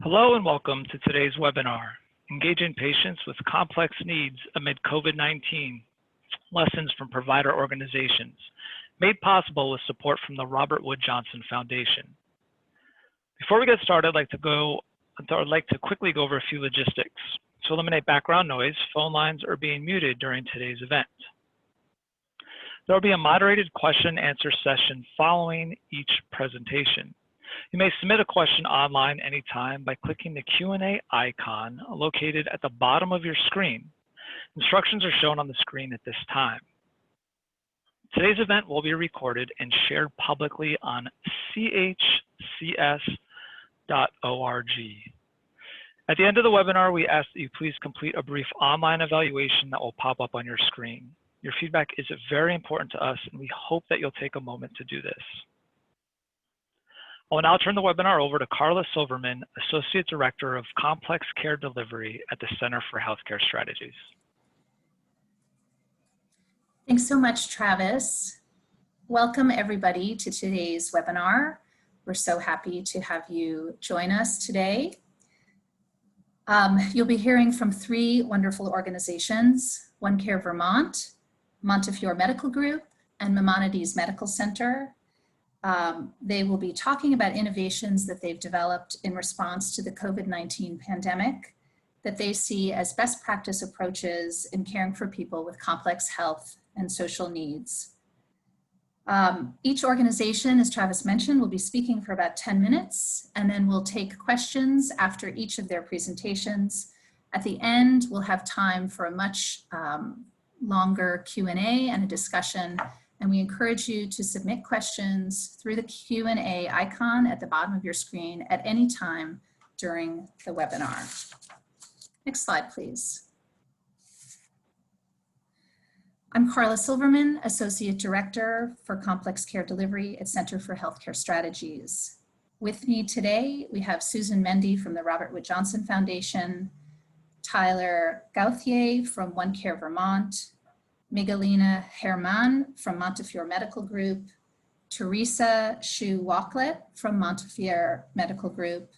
Hello and welcome to today's webinar, Engaging Patients with Complex Needs Amid COVID-19, Lessons from Provider Organizations, made possible with support from the Robert Wood Johnson Foundation. Before we get started, I'd like to quickly go over a few logistics. To eliminate background noise, phone lines are being muted during today's event. There will be a moderated question and answer session following each presentation. You may submit a question online anytime by clicking the Q&A icon located at the bottom of your screen. Instructions are shown on the screen at this time. Today's event will be recorded and shared publicly on chcs.org. At the end of the webinar, we ask that you please complete a brief online evaluation that will pop up on your screen. Your feedback is very important to us, and we hope that you'll take a moment to do this. I will now turn the webinar over to Carla Silverman, Associate Director of Complex Care Delivery at the Center for Healthcare Strategies. Thanks so much, Travis. Welcome everybody to today's webinar. We're so happy to have you join us today. You'll be hearing from three wonderful organizations: One Care Vermont, Montefiore Medical Group, and Maimonides Medical Center. They will be talking about innovations that they've developed in response to the COVID-19 pandemic that they see as best practice approaches in caring for people with complex health and social needs. Each organization, as Travis mentioned, will be speaking for about 10 minutes, and then we'll take questions after each of their presentations. At the end, we'll have time for a much longer Q&A and a discussion. And we encourage you to submit questions through the Q&A icon at the bottom of your screen at any time during the webinar. Next slide, please. I'm Carla Silverman, Associate Director for Complex Care Delivery at Center for Healthcare Strategies. With me today, we have Susan Mendy from the Robert Wood Johnson Foundation, Tyler Gauthier from One Care Vermont, Migalina Herman from Montefiore Medical Group, Teresa Shu-Wachlet from Montefiore Medical Group,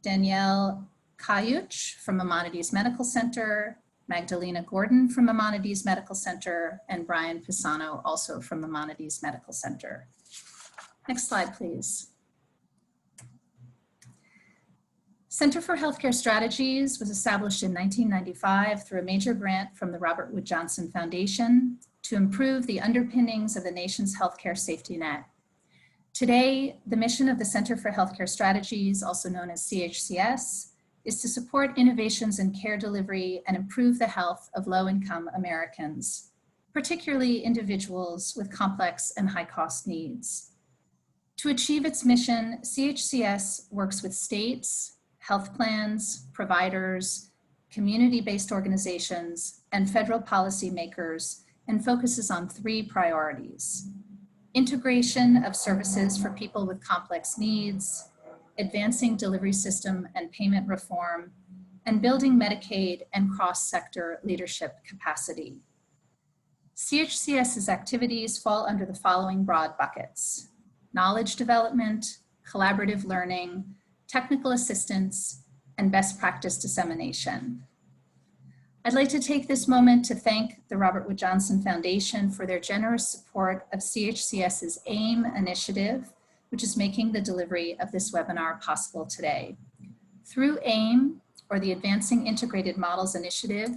Danielle Kayuch from Maimonides Medical Center, Magdalena Gordon from Maimonides Medical Center, and Brian Pisano, also from Maimonides Medical Center. Next slide, please. Center for Healthcare Strategies was established in 1995 through a major grant from the Robert Wood Johnson Foundation to improve the underpinnings of the nation's healthcare safety net. Today, the mission of the Center for Healthcare Strategies, also known as CHCS, is to support innovations in care delivery and improve the health of low-income Americans, particularly individuals with complex and high-cost needs. To achieve its mission, CHCS works with states, health plans, providers, community-based organizations, and federal policymakers, and focuses on three priorities: integration of services for people with complex needs, advancing delivery system and payment reform, and building Medicaid and cross-sector leadership capacity. CHCS's activities fall under the following broad buckets: knowledge development, collaborative learning, technical assistance, and best practice dissemination. I'd like to take this moment to thank the Robert Wood Johnson Foundation for their generous support of CHCS's AIM initiative, which is making the delivery of this webinar possible today. Through AIM, or the Advancing Integrated Models Initiative,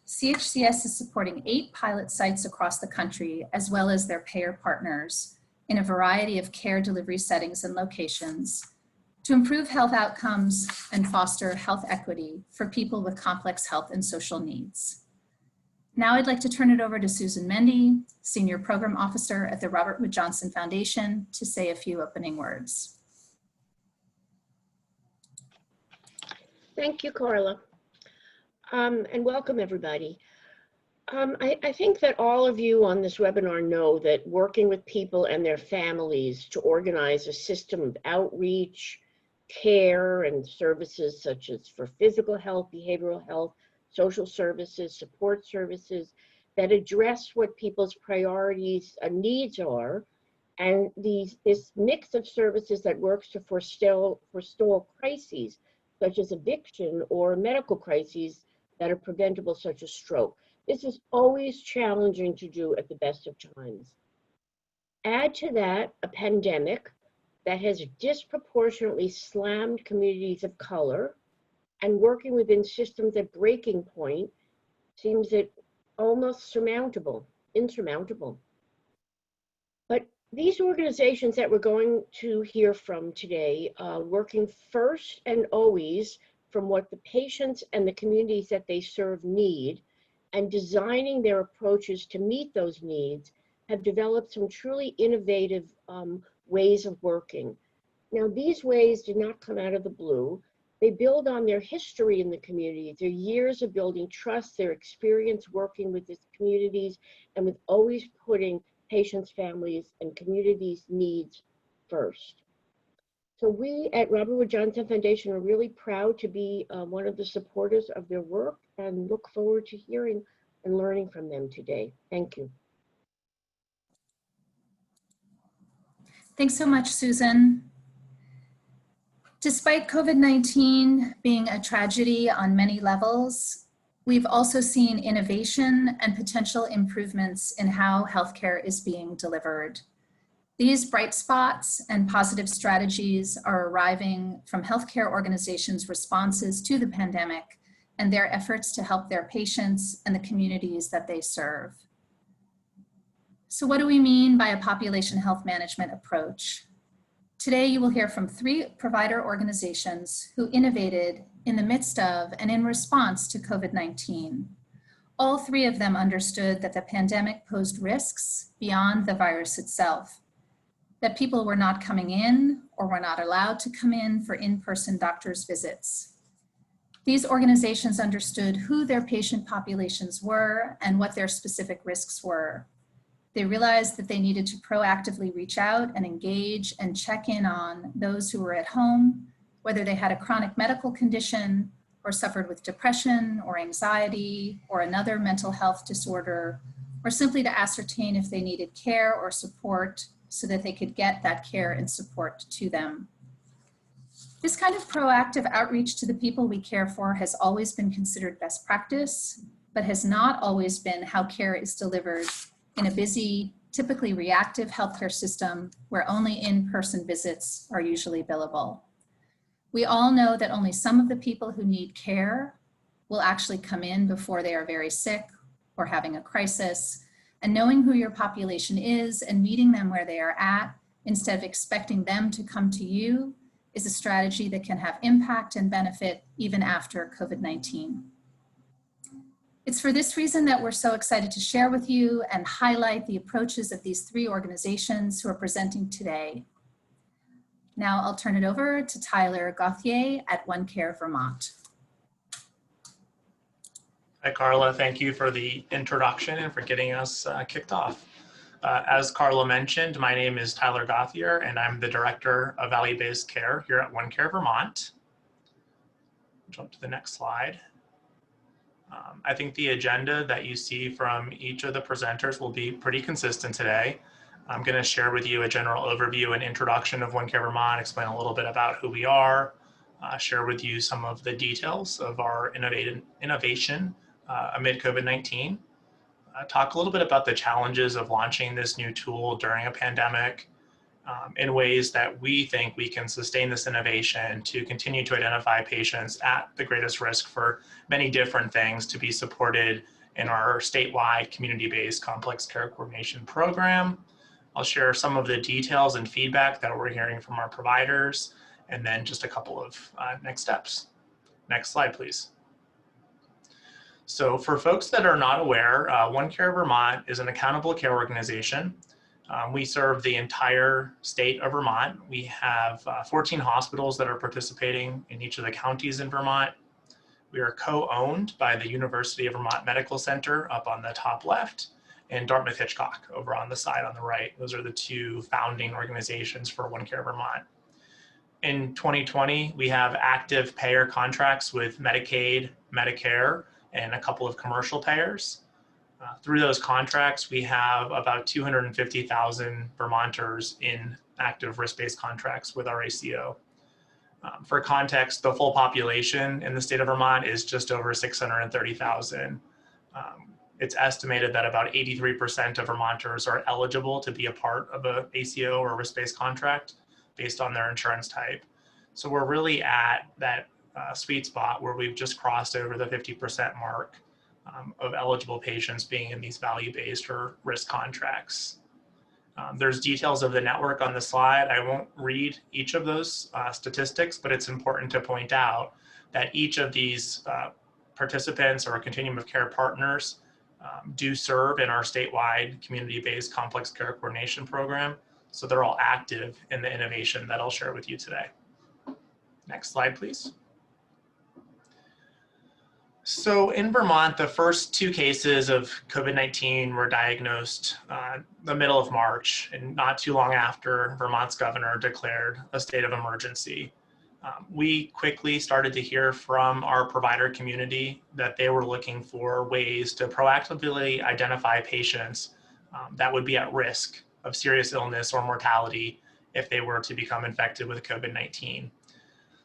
CHCS is supporting 8 pilot sites across the country, as well as their payer partners, in a variety of care delivery settings and locations, to improve health outcomes and foster health equity for people with complex health and social needs. Now I'd like to turn it over to Susan Mendy, Senior Program Officer at the Robert Wood Johnson Foundation, to say a few opening words. Thank you, Carla, and welcome everybody. I think that all of you on this webinar know that working with people and their families to organize a system of outreach, care, and services such as for physical health, behavioral health, social services, support services that address what people's priorities and needs are, and this mix of services that works to forestall crises such as eviction or medical crises that are preventable, such as stroke. This is always challenging to do at the best of times. Add to that a pandemic that has disproportionately slammed communities of color, and working within systems at breaking point seems almost insurmountable. But these organizations that we're going to hear from today, working first and always from what the patients and the communities that they serve need, and designing their approaches to meet those needs, have developed some truly innovative ways of working. Now, these ways did not come out of the blue. They build on their history in the community, their years of building trust, their experience working with these communities, and with always putting patients, families, and communities' needs first. So we at Robert Wood Johnson Foundation are really proud to be one of the supporters of their work and look forward to hearing and learning from them today. Thank you. Thanks so much, Susan. Despite COVID-19 being a tragedy on many levels, we've also seen innovation and potential improvements in how healthcare is being delivered. These bright spots and positive strategies are arriving from healthcare organizations' responses to the pandemic and their efforts to help their patients and the communities that they serve. So what do we mean by a population health management approach? Today, you will hear from 3 provider organizations who innovated in the midst of and in response to COVID-19. All 3 of them understood that the pandemic posed risks beyond the virus itself, that people were not coming in or were not allowed to come in for in-person doctor's visits. These organizations understood who their patient populations were and what their specific risks were. They realized that they needed to proactively reach out and engage and check in on those who were at home, whether they had a chronic medical condition or suffered with depression or anxiety or another mental health disorder, or simply to ascertain if they needed care or support so that they could get that care and support to them. This kind of proactive outreach to the people we care for has always been considered best practice, but has not always been how care is delivered in a busy, typically reactive healthcare system where only in-person visits are usually billable. We all know that only some of the people who need care will actually come in before they are very sick or having a crisis, and knowing who your population is and meeting them where they are at instead of expecting them to come to you is a strategy that can have impact and benefit even after COVID-19. It's for this reason that we're so excited to share with you and highlight the approaches of these 3 organizations who are presenting today. Now I'll turn it over to Tyler Gauthier at OneCare Vermont. Hi, Carla. Thank you for the introduction and for getting us kicked off. As Carla mentioned, my name is Tyler Gauthier, and I'm the Director of Value-Based Care here at OneCare Vermont. Jump to the next slide. I think the agenda that you see from each of the presenters will be pretty consistent today. I'm going to share with you a general overview and introduction of OneCare Vermont, explain a little bit about who we are, share with you some of the details of our innovation amid COVID-19, talk a little bit about the challenges of launching this new tool during a pandemic, in ways that we think we can sustain this innovation to continue to identify patients at the greatest risk for many different things to be supported in our statewide community-based complex care coordination program. I'll share some of the details and feedback that we're hearing from our providers, and then just a couple of next steps. Next slide, please. So for folks that are not aware, OneCare Vermont is an accountable care organization. We serve the entire state of Vermont. We have 14 hospitals that are participating in each of the counties in Vermont. We are co-owned by the University of Vermont Medical Center up on the top left and Dartmouth-Hitchcock over on the side on the right. Those are the 2 founding organizations for OneCare Vermont. In 2020, we have active payer contracts with Medicaid, Medicare, and a couple of commercial payers. Through those contracts, we have about 250,000 Vermonters in active risk-based contracts with our ACO. For context, the full population in the state of Vermont is just over 630,000. It's estimated that about 83% of Vermonters are eligible to be a part of a ACO or risk-based contract based on their insurance type. So we're really at that sweet spot where we've just crossed over the 50% mark of eligible patients being in these value-based or risk contracts. There's details of the network on the slide. I won't read each of those statistics, but it's important to point out that each of these participants or continuum of care partners do serve in our statewide community-based complex care coordination program. So they're all active in the innovation that I'll share with you today. Next slide, please. So in Vermont, the first 2 cases of COVID-19 were diagnosed the middle of March, and not too long after Vermont's governor declared a state of emergency. We quickly started to hear from our provider community that they were looking for ways to proactively identify patients that would be at risk of serious illness or mortality if they were to become infected with COVID-19.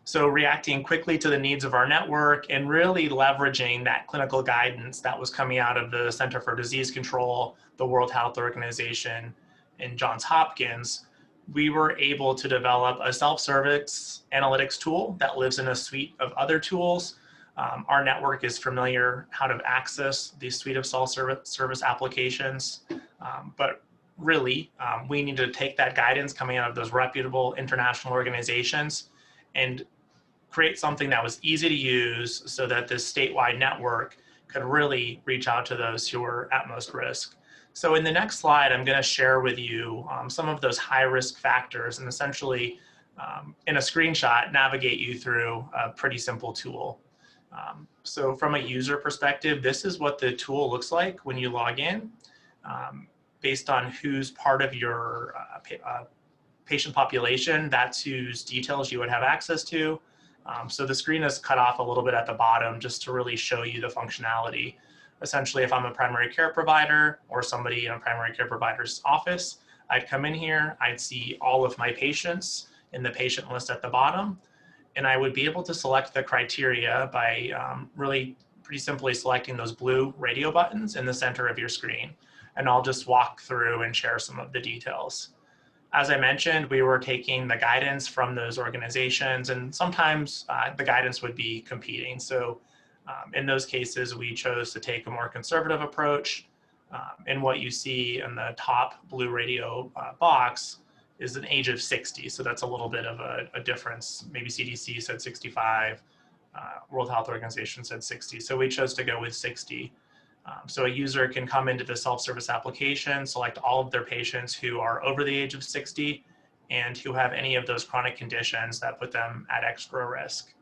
So reacting quickly to the needs of our network and really leveraging that clinical guidance that was coming out of the Center for Disease Control, the World Health Organization, and Johns Hopkins, we were able to develop a self-service analytics tool that lives in a suite of other tools. Our network is familiar how to access these suite of self-service applications, but really we need to take that guidance coming out of those reputable international organizations and create something that was easy to use so that this statewide network could really reach out to those who are at most risk. So in the next slide, I'm going to share with you some of those high risk factors and essentially in a screenshot, navigate you through a pretty simple tool. So from a user perspective, this is what the tool looks like when you log in. Based on who's part of your patient population, that's whose details you would have access to. So the screen is cut off a little bit at the bottom just to really show you the functionality. Essentially, if I'm a primary care provider or somebody in a primary care provider's office, I'd come in here, I'd see all of my patients in the patient list at the bottom, and I would be able to select the criteria by really pretty simply selecting those blue radio buttons in the center of your screen. And I'll just walk through and share some of the details. As I mentioned, we were taking the guidance from those organizations, and sometimes the guidance would be competing. So in those cases, we chose to take a more conservative approach. And what you see in the top blue radio box is an age of 60. So that's a little bit of a difference. Maybe CDC said 65, World Health Organization said 60. So we chose to go with 60. So a user can come into the self-service application, select all of their patients who are over the age of 60 and who have any of those chronic conditions that put them at extra risk.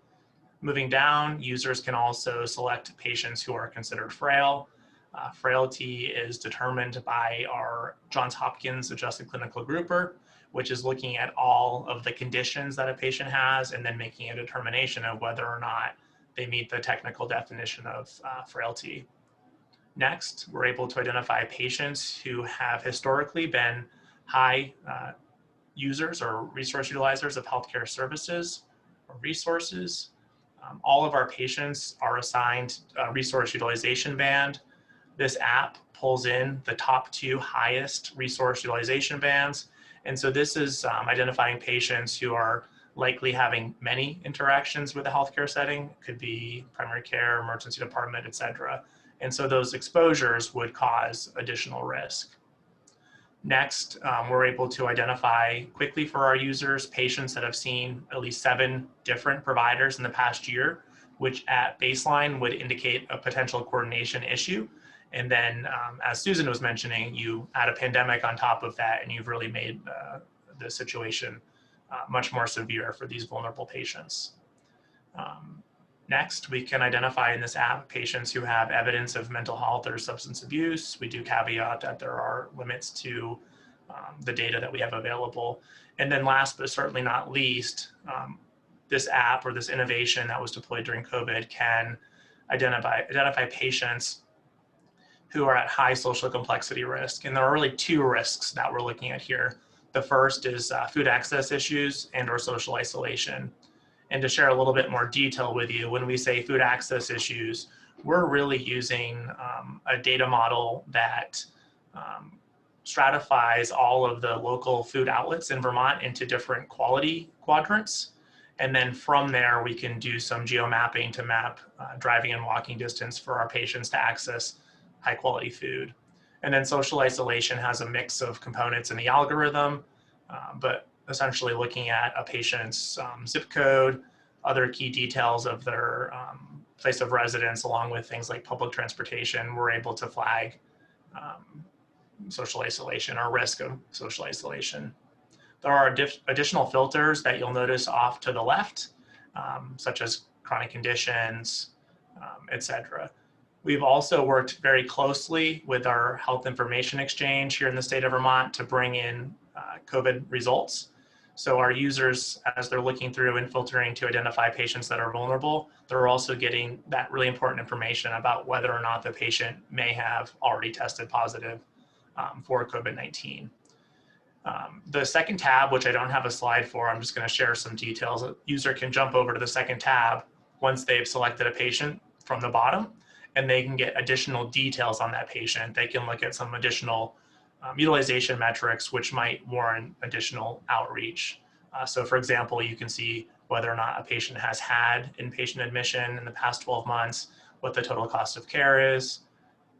Moving down, users can also select patients who are considered frail. Frailty is determined by our Johns Hopkins Adjusted Clinical Grouper, which is looking at all of the conditions that a patient has and then making a determination of whether or not they meet the technical definition of frailty. Next, we're able to identify patients who have historically been high users or resource utilizers of healthcare services or resources. All of our patients are assigned a resource utilization band. This app pulls in the top 2 highest resource utilization bands. And so this is identifying patients who are likely having many interactions with a healthcare setting. It could be primary care, emergency department, et cetera. And so those exposures would cause additional risk. Next, we're able to identify quickly for our users patients that have seen at least 7 different providers in the past year, which at baseline would indicate a potential coordination issue. And then, as Susan was mentioning, you add a pandemic on top of that, and you've really made the situation much more severe for these vulnerable patients. Next, we can identify in this app patients who have evidence of mental health or substance abuse. We do caveat that there are limits to the data that we have available. And then last, but certainly not least, this app or this innovation that was deployed during COVID can identify patients who are at high social complexity risk. And there are really 2 risks that we're looking at here. The first is food access issues and or social isolation. And to share a little bit more detail with you, when we say food access issues, we're really using a data model that stratifies all of the local food outlets in Vermont into different quality quadrants. And then from there, we can do some geomapping to map driving and walking distance for our patients to access high quality food. And then social isolation has a mix of components in the algorithm, but essentially looking at a patient's zip code, other key details of their place of residence, along with things like public transportation, we're able to flag social isolation or risk of social isolation. There are additional filters that you'll notice off to the left, such as chronic conditions, etc. We've also worked very closely with our Health Information Exchange here in the state of Vermont to bring in COVID results. So our users, as they're looking through and filtering to identify patients that are vulnerable, they're also getting that really important information about whether or not the patient may have already tested positive for COVID-19. The second tab, which I don't have a slide for, I'm just going to share some details. A user can jump over to the second tab once they've selected a patient from the bottom, and they can get additional details on that patient. They can look at some additional utilization metrics, which might warrant additional outreach. So for example, you can see whether or not a patient has had inpatient admission in the past 12 months, what the total cost of care is,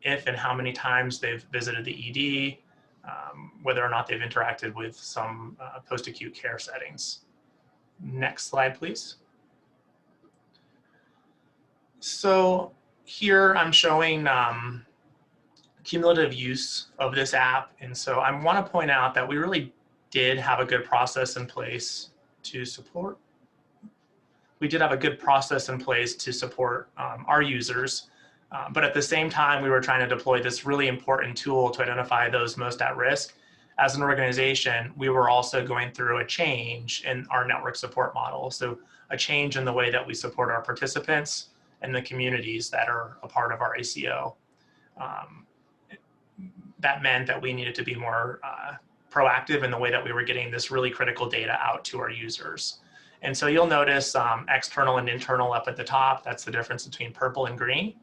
if and how many times they've visited the ED, whether or not they've interacted with some post-acute care settings. Next slide, please. So here I'm showing cumulative use of this app. And so I want to point out that we really did have a good process in place to support. We did have a good process in place to support our users. But at the same time, we were trying to deploy this really important tool to identify those most at risk. As an organization, we were also going through a change in our network support model. So a change in the way that we support our participants and the communities that are a part of our ACO. That meant that we needed to be more proactive in the way that we were getting this really critical data out to our users. And so you'll notice external and internal up at the top. That's the difference between purple and green.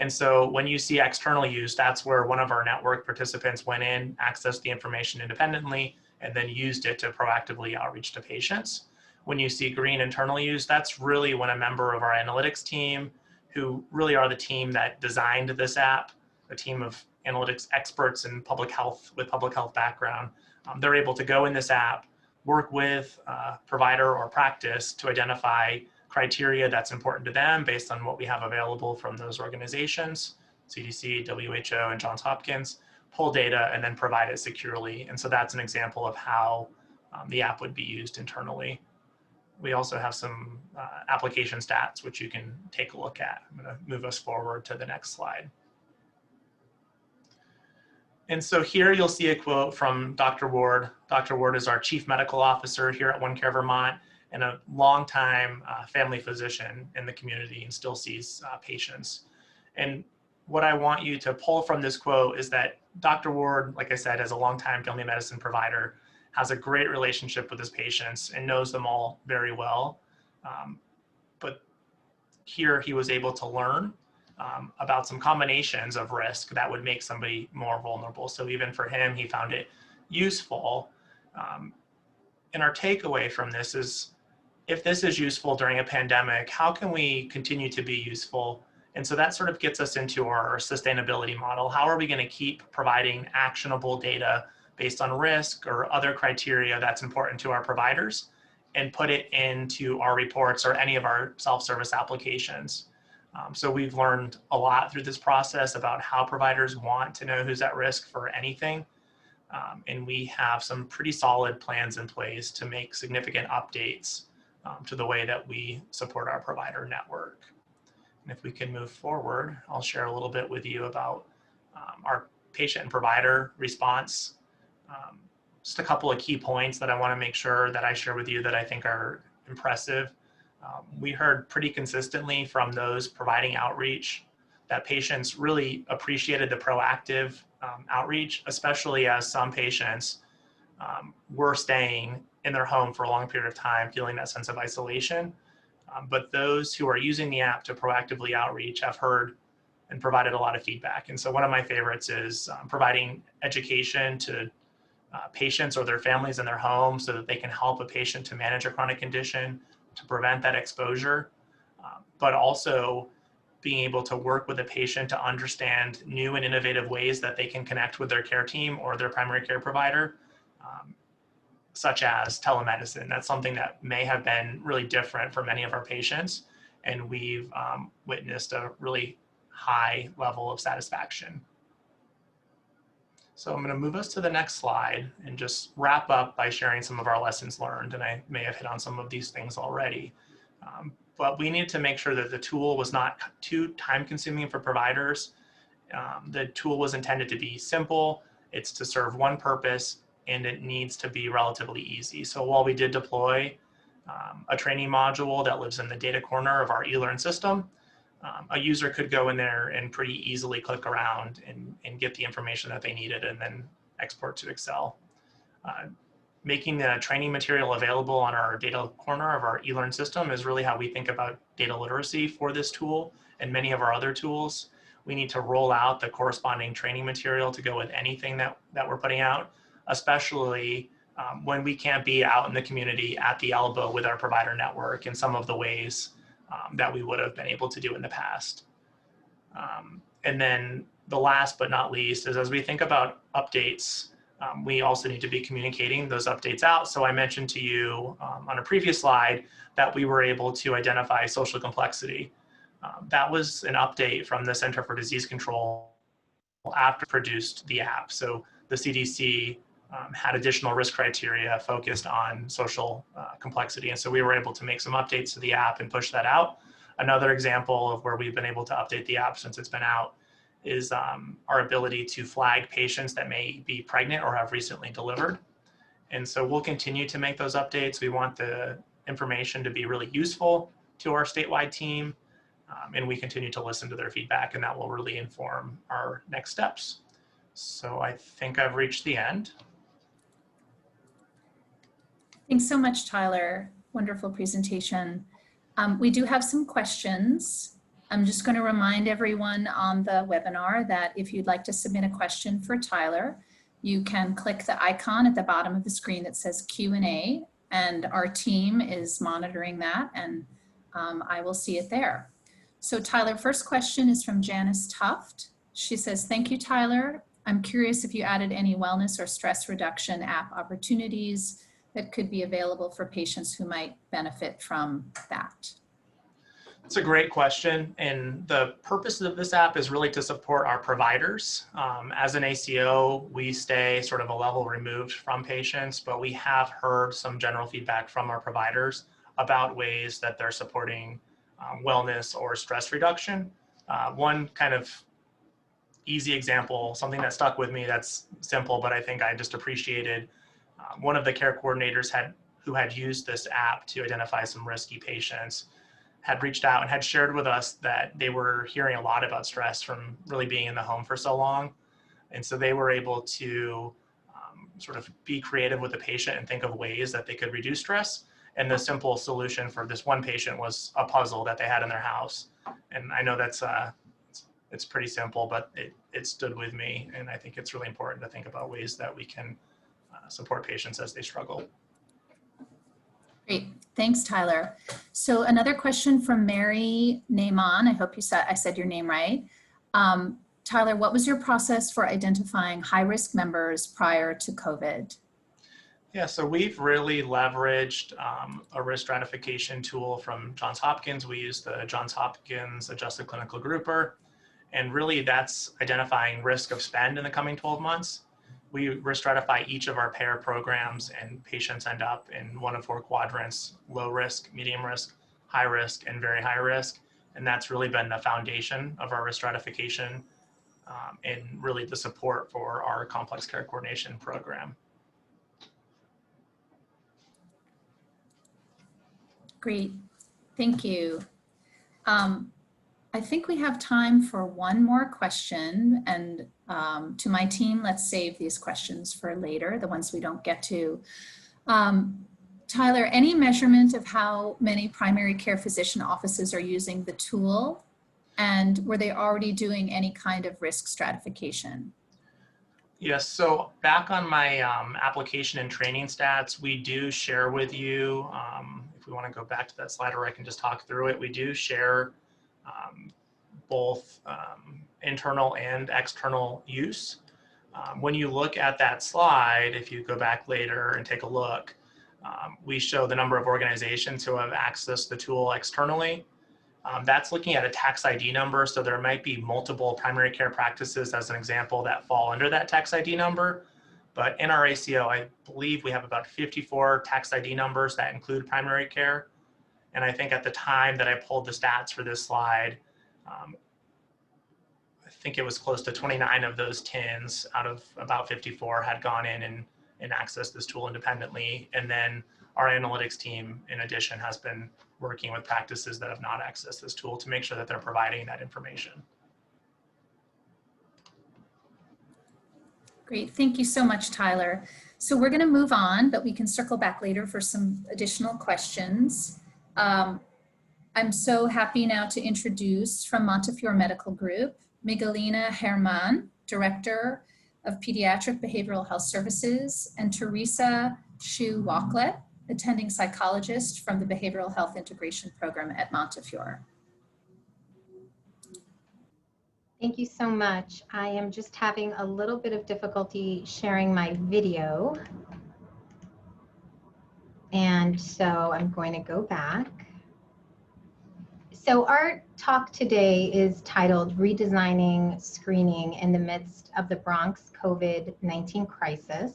And so when you see external use, that's where one of our network participants went in, accessed the information independently, and then used it to proactively outreach to patients. When you see green internal use, that's really when a member of our analytics team, who really are the team that designed this app, a team of analytics experts in public health with public health background, they're able to go in this app, work with a provider or practice to identify criteria that's important to them based on what we have available from those organizations, CDC, WHO, and Johns Hopkins, pull data and then provide it securely. And so that's an example of how the app would be used internally. We also have some application stats, which you can take a look at. I'm going to move us forward to the next slide. And so here you'll see a quote from Dr. Ward. Dr. Ward is our Chief Medical Officer here at OneCare Vermont and a longtime family physician in the community and still sees patients. And what I want you to pull from this quote is that Dr. Ward, like I said, as a longtime family medicine provider, has a great relationship with his patients and knows them all very well. But here he was able to learn about some combinations of risk that would make somebody more vulnerable. So even for him, he found it useful. And our takeaway from this is, if this is useful during a pandemic, how can we continue to be useful? And so that sort of gets us into our sustainability model. How are we going to keep providing actionable data based on risk or other criteria that's important to our providers and put it into our reports or any of our self-service applications? So we've learned a lot through this process about how providers want to know who's at risk for anything. And we have some pretty solid plans in place to make significant updates to the way that we support our provider network. And if we can move forward, I'll share a little bit with you about our patient and provider response. Just a couple of key points that I want to make sure that I share with you that I think are impressive. We heard pretty consistently from those providing outreach that patients really appreciated the proactive outreach, especially as some patients were staying in their home for a long period of time, feeling that sense of isolation. But those who are using the app to proactively outreach have heard and provided a lot of feedback. And so one of my favorites is providing education to patients or their families in their home so that they can help a patient to manage a chronic condition, to prevent that exposure, but also being able to work with a patient to understand new and innovative ways that they can connect with their care team or their primary care provider, such as telemedicine. That's something that may have been really different for many of our patients, and we've witnessed a really high level of satisfaction. So I'm going to move us to the next slide and just wrap up by sharing some of our lessons learned. And I may have hit on some of these things already. But we needed to make sure that the tool was not too time consuming for providers. The tool was intended to be simple. It's to serve one purpose, and it needs to be relatively easy. So while we did deploy a training module that lives in the data corner of our eLearn system, a user could go in there and pretty easily click around and get the information that they needed and then export to Excel. Making the training material available on our data corner of our eLearn system is really how we think about data literacy for this tool and many of our other tools. We need to roll out the corresponding training material to go with anything that we're putting out, especially when we can't be out in the community at the elbow with our provider network in some of the ways that we would have been able to do in the past. And then the last but not least is, as we think about updates, we also need to be communicating those updates out. So I mentioned to you on a previous slide that we were able to identify social complexity. That was an update from the Center for Disease Control after it produced the app. So the CDC had additional risk criteria focused on social complexity. And so we were able to make some updates to the app and push that out. Another example of where we've been able to update the app since it's been out is our ability to flag patients that may be pregnant or have recently delivered. And so we'll continue to make those updates. We want the information to be really useful to our statewide team, and we continue to listen to their feedback, and that will really inform our next steps. So I think I've reached the end. Thanks so much, Tyler. Wonderful presentation. We do have some questions. I'm just going to remind everyone on the webinar that if you'd like to submit a question for Tyler, you can click the icon at the bottom of the screen that says Q&A, and our team is monitoring that, and I will see it there. So Tyler, first question is from Janice Tuft. She says, thank you, Tyler. I'm curious if you added any wellness or stress reduction app opportunities that could be available for patients who might benefit from that. It's a great question. And the purpose of this app is really to support our providers. As an ACO, we stay sort of a level removed from patients, but we have heard some general feedback from our providers about ways that they're supporting wellness or stress reduction. One kind of easy example, something that stuck with me that's simple, but I think I just appreciated, one of the care coordinators who had used this app to identify some risky patients had reached out and had shared with us that they were hearing a lot about stress from really being in the home for so long. And so they were able to sort of be creative with the patient and think of ways that they could reduce stress. And the simple solution for this one patient was a puzzle that they had in their house. And I know that's it's pretty simple, but it stood with me. And I think it's really important to think about ways that we can support patients as they struggle. Great, thanks, Tyler. So another question from Mary Naiman. I hope I said your name right. Tyler, what was your process for identifying high-risk members prior to COVID? Yeah, so we've really leveraged a risk stratification tool from Johns Hopkins. We use the Johns Hopkins Adjusted Clinical Grouper, and really that's identifying risk of spend in the coming 12 months. We risk stratify each of our payer programs, and patients end up in one of 4 quadrants: low risk, medium risk, high risk, and very high risk. And that's really been the foundation of our risk stratification and really the support for our complex care coordination program. Great, thank you. I think we have time for one more question, and to my team, let's save these questions for later, the ones we don't get to. Tyler, any measurement of how many primary care physician offices are using the tool? And were they already doing any kind of risk stratification? Yes, so back on my application and training stats, we do share with you, if we want to go back to that slide, or I can just talk through it, we do share both internal and external use. When you look at that slide, if you go back later and take a look, we show the number of organizations who have accessed the tool externally. That's looking at a tax ID number, so there might be multiple primary care practices, as an example, that fall under that tax ID number. But in our ACO, I believe we have about 54 tax ID numbers that include primary care. And I think at the time that I pulled the stats for this slide, I think it was close to 29 of those TINs out of about 54 had gone in and accessed this tool independently. And then our analytics team, in addition, has been working with practices that have not accessed this tool to make sure that they're providing that information. Great, thank you so much, Tyler. So we're going to move on, but we can circle back later for some additional questions. I'm so happy now to introduce from Montefiore Medical Group, Miguelina Herman, Director of Pediatric Behavioral Health Services, and Teresa Shu-Wachlet, attending psychologist from the Behavioral Health Integration Program at Montefiore. Thank you so much. I am just having a little bit of difficulty sharing my video. And so I'm going to go back. So our talk today is titled Redesigning Screening in the Midst of the Bronx COVID-19 Crisis.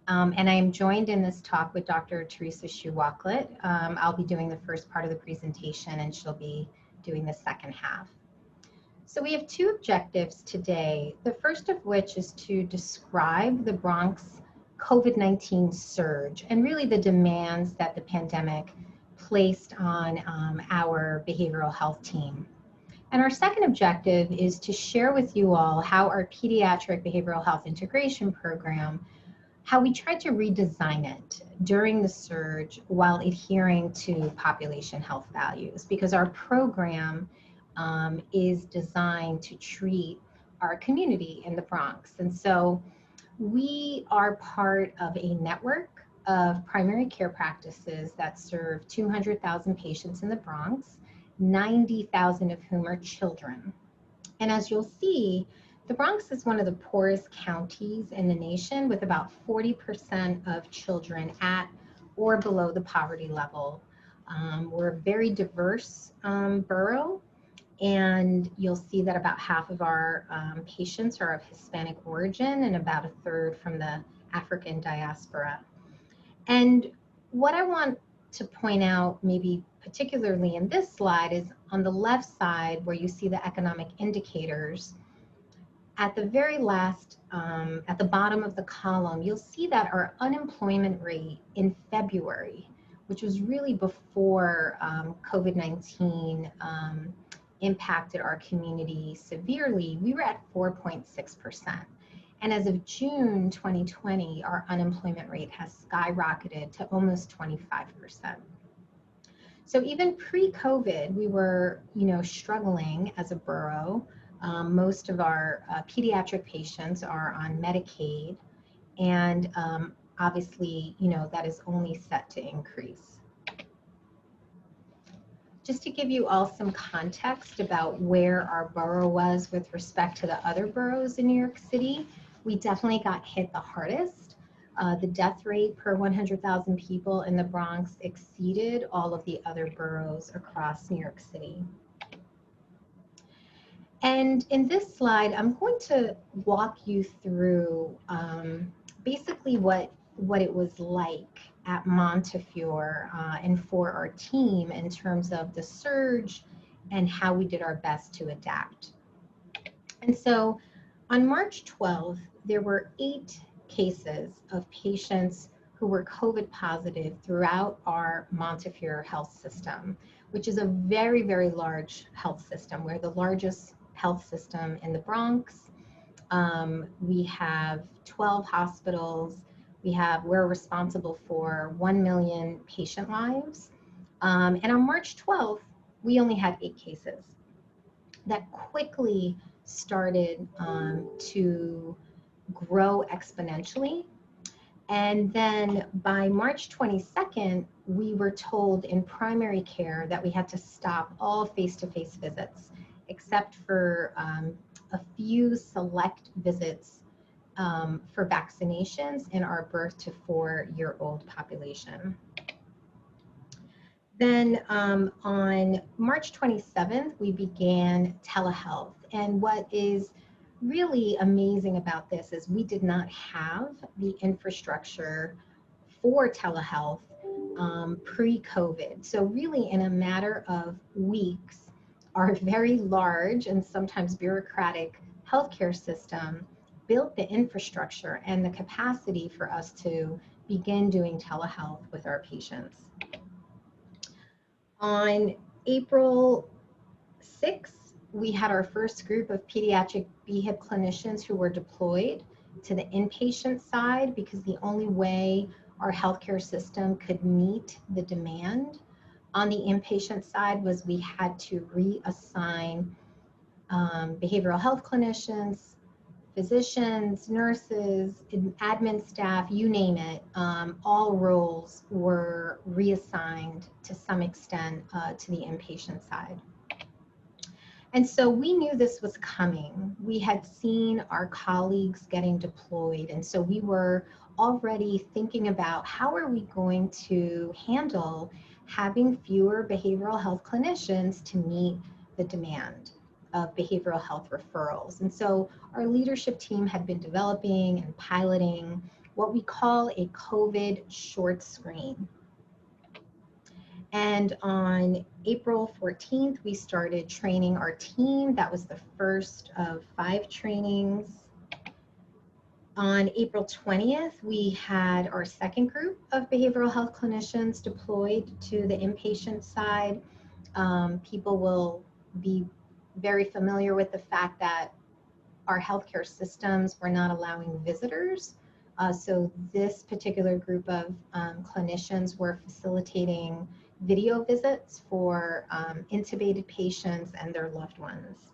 And I am joined in this talk with Dr. Teresa Shu-Wachlet. I'll be doing the first part of the presentation and she'll be doing the second half. So we have two objectives today, the first of which is to describe the Bronx COVID-19 surge and really the demands that the pandemic placed on our behavioral health team. And our second objective is to share with you all how our pediatric behavioral health integration program, how we tried to redesign it during the surge while adhering to population health values, because our program is designed to treat our community in the Bronx. And so we are part of a network of primary care practices that serve 200,000 patients in the Bronx, 90,000 of whom are children. And as you'll see, the Bronx is one of the poorest counties in the nation, with about 40% of children at or below the poverty level. We're a very diverse borough, and you'll see that about half of our patients are of Hispanic origin and about a third from the African diaspora. And what I want to point out, maybe particularly in this slide, is on the left side where you see the economic indicators. At the very last, at the bottom of the column, you'll see that our unemployment rate in February, which was really before COVID-19 impacted our community severely, we were at 4.6%. And as of June 2020, our unemployment rate has skyrocketed to almost 25%. So even pre-COVID, we were, struggling as a borough. Most of our pediatric patients are on Medicaid, and obviously, that is only set to increase. Just to give you all some context about where our borough was with respect to the other boroughs in New York City, we definitely got hit the hardest. The death rate per 100,000 people in the Bronx exceeded all of the other boroughs across New York City. And in this slide, I'm going to walk you through basically what it was like at Montefiore and for our team in terms of the surge and how we did our best to adapt. And so on March 12th, there were 8 cases of patients who were COVID positive throughout our Montefiore health system, which is a very, very large health system. We're the largest health system in the Bronx. We have 12 hospitals. We're responsible for 1 million patient lives. And on March 12th, we only had 8 cases. That quickly started to grow exponentially. And then by March 22nd, we were told in primary care that we had to stop all face-to-face visits, except for a few select visits for vaccinations in our birth to 4-year-old population. Then on March 27th, we began telehealth. And what is really amazing about this is we did not have the infrastructure for telehealth pre-COVID. So really in a matter of weeks, our very large and sometimes bureaucratic healthcare system built the infrastructure and the capacity for us to begin doing telehealth with our patients. On April 6th, we had our first group of pediatric BHIP clinicians who were deployed to the inpatient side because the only way our healthcare system could meet the demand on the inpatient side was we had to reassign behavioral health clinicians, physicians, nurses, admin staff, you name it, all roles were reassigned to some extent to the inpatient side. And so we knew this was coming. We had seen our colleagues getting deployed. And so we were already thinking about how are we going to handle having fewer behavioral health clinicians to meet the demand of behavioral health referrals. And so our leadership team had been developing and piloting what we call a COVID short screen. And on April 14th, we started training our team. That was the first of 5 trainings. On April 20th, we had our second group of behavioral health clinicians deployed to the inpatient side. People will be very familiar with the fact that our healthcare systems were not allowing visitors. So this particular group of clinicians were facilitating video visits for intubated patients and their loved ones.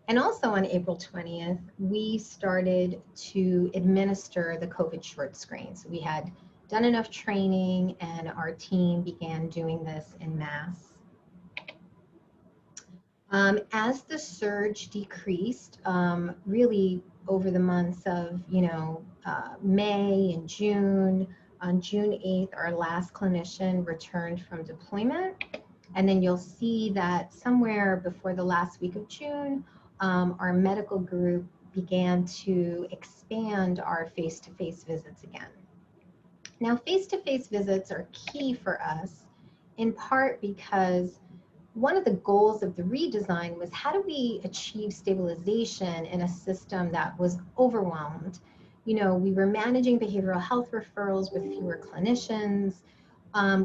And also on April 20th, we started to administer the COVID short screen. So we had done enough training and our team began doing this en masse. As the surge decreased, really over the months of, May and June, on June 8th, our last clinician returned from deployment. And then you'll see that somewhere before the last week of June, our medical group began to expand our face-to-face visits again. Now, face-to-face visits are key for us, in part because one of the goals of the redesign was how do we achieve stabilization in a system that was overwhelmed? We were managing behavioral health referrals with fewer clinicians.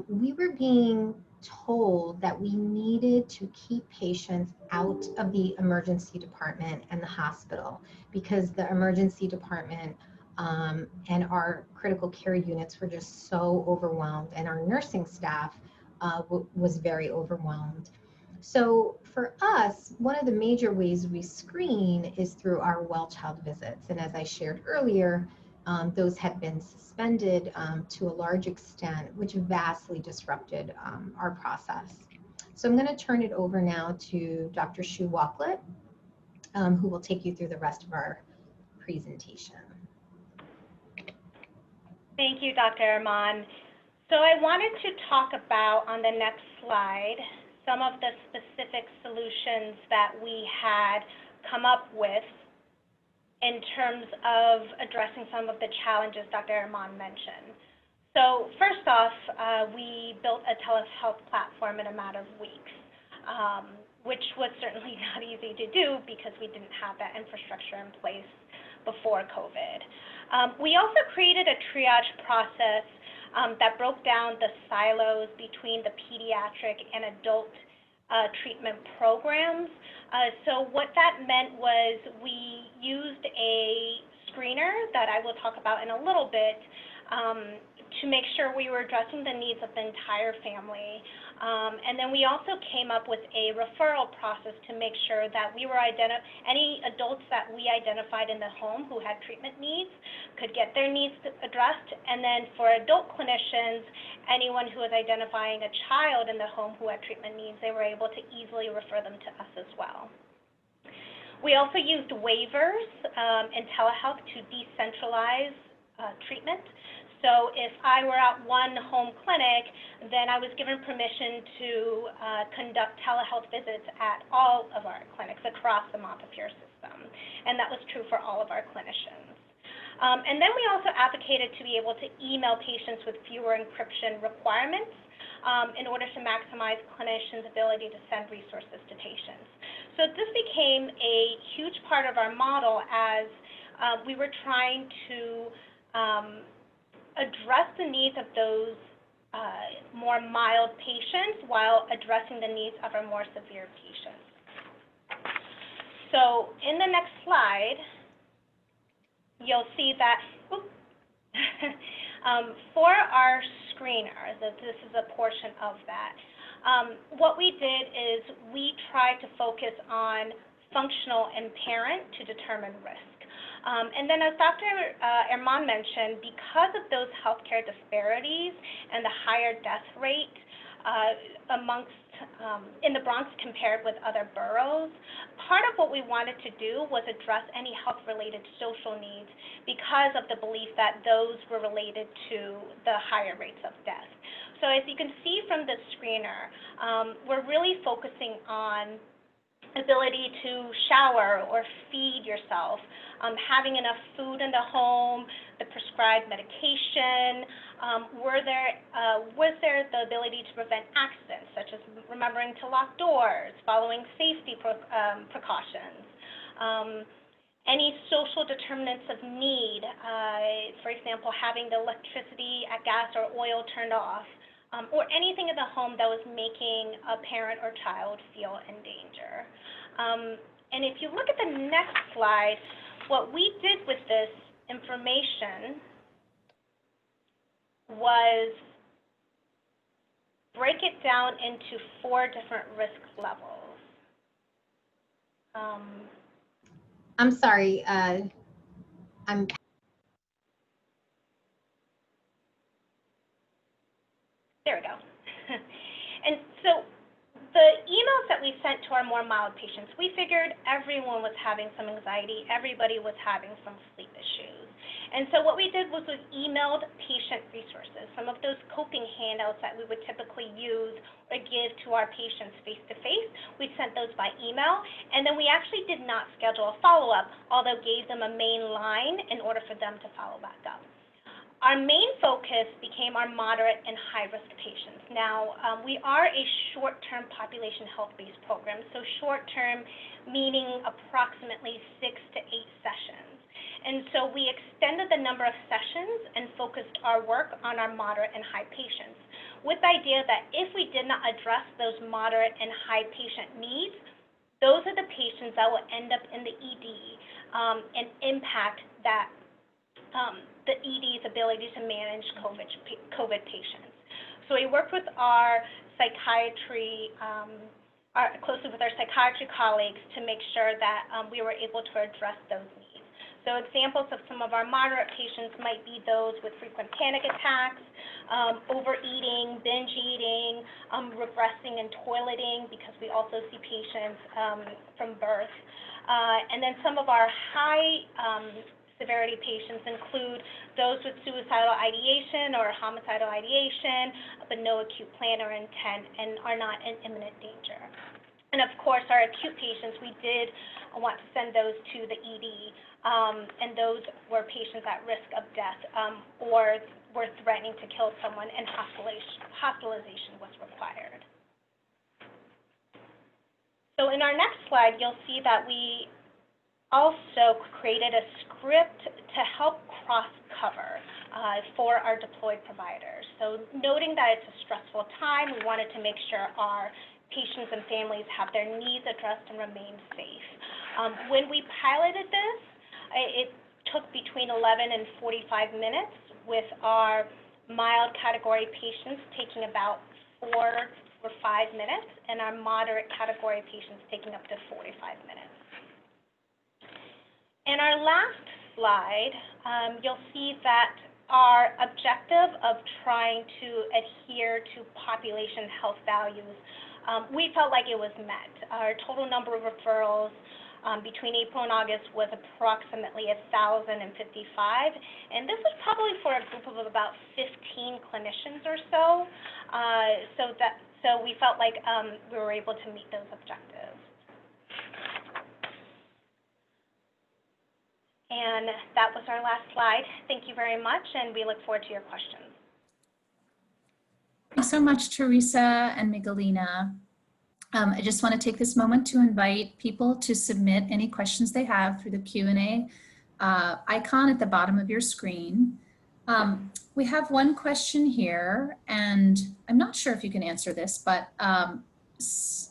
We were being told that we needed to keep patients out of the emergency department and the hospital because the emergency department and our critical care units were just so overwhelmed, and our nursing staff was very overwhelmed. So for us, one of the major ways we screen is through our well child visits. And as I shared earlier, those had been suspended to a large extent, which vastly disrupted our process. So I'm going to turn it over now to Dr. Shu Walklett, who will take you through the rest of our presentation. Thank you, Dr. Arman. So I wanted to talk about, on the next slide, some of the specific solutions that we had come up with in terms of addressing some of the challenges Dr. Arman mentioned. So first off, we built a telehealth platform in a matter of weeks, which was certainly not easy to do because we didn't have that infrastructure in place before COVID. We also created a triage process that broke down the silos between the pediatric and adult treatment programs. So what that meant was we used a screener that I will talk about in a little bit to make sure we were addressing the needs of the entire family. And then we also came up with a referral process to make sure that we were any adults that we identified in the home who had treatment needs could get their needs addressed. And then for adult clinicians, anyone who was identifying a child in the home who had treatment needs, they were able to easily refer them to us as well. We also used waivers and telehealth to decentralize treatment. So if I were at one home clinic, then I was given permission to conduct telehealth visits at all of our clinics across the Montefiore system. And that was true for all of our clinicians. And then we also advocated to be able to email patients with fewer encryption requirements in order to maximize clinicians' ability to send resources to patients. So this became a huge part of our model as we were trying to address the needs of those more mild patients while addressing the needs of our more severe patients. So in the next slide, you'll see that for our screener, this is a portion of that. What we did is we tried to focus on functional impairment to determine risk. And then as Dr. Herman mentioned, because of those healthcare disparities and the higher death rate in the Bronx compared with other boroughs, part of what we wanted to do was address any health-related social needs because of the belief that those were related to the higher rates of death. So as you can see from the screener, we're really focusing on ability to shower or feed yourself, having enough food in the home, the prescribed medication, was there the ability to prevent accidents, such as remembering to lock doors, following safety precautions, any social determinants of need, for example, having the electricity, gas, or oil turned off, or anything in the home that was making a parent or child feel in danger. And if you look at the next slide, what we did with this information was break it down into 4 different risk levels. I'm sorry, There we go. And so the emails that we sent to our more mild patients, we figured everyone was having some anxiety, everybody was having some sleep issues. And so what we did was we emailed patient resources, some of those coping handouts that we would typically use or give to our patients face-to-face. We sent those by email, and then we actually did not schedule a follow-up, although gave them a main line in order for them to follow back up. Our main focus became our moderate and high-risk patients. Now, we are a short-term population health-based program, so short-term meaning approximately 6 to 8 sessions. And so we extended the number of sessions and focused our work on our moderate and high patients, with the idea that if we did not address those moderate and high patient needs, those are the patients that will end up in the ED and impact that the ED's ability to manage COVID patients. So we worked with our psychiatry, closely with our psychiatry colleagues to make sure that we were able to address those needs. So examples of some of our moderate patients might be those with frequent panic attacks, overeating, binge eating, regressing and toileting, because we also see patients from birth. And then some of our high severity patients include those with suicidal ideation or homicidal ideation, but no acute plan or intent and are not in imminent danger. And of course, our acute patients, we did want to send those to the ED, and those were patients at risk of death or were threatening to kill someone, and hospitalization was required. So in our next slide, you'll see that we also created a script to help cross-cover for our deployed providers. So noting that it's a stressful time, we wanted to make sure our patients and families have their needs addressed and remain safe. When we piloted this, it took between 11 and 45 minutes, with our mild category patients taking about 4 or 5 minutes, and our moderate category patients taking up to 45 minutes. In our last slide, you'll see that our objective of trying to adhere to population health values, we felt like it was met. Our total number of referrals between April and August was approximately 1,055, and this was probably for a group of about 15 clinicians or so. So we felt like we were able to meet those objectives. And that was our last slide. Thank you very much, and we look forward to your questions. Thanks so much, Teresa and Miguelina. I just want to take this moment to invite people to submit any questions they have through the Q&A icon at the bottom of your screen. We have one question here, and I'm not sure if you can answer this, but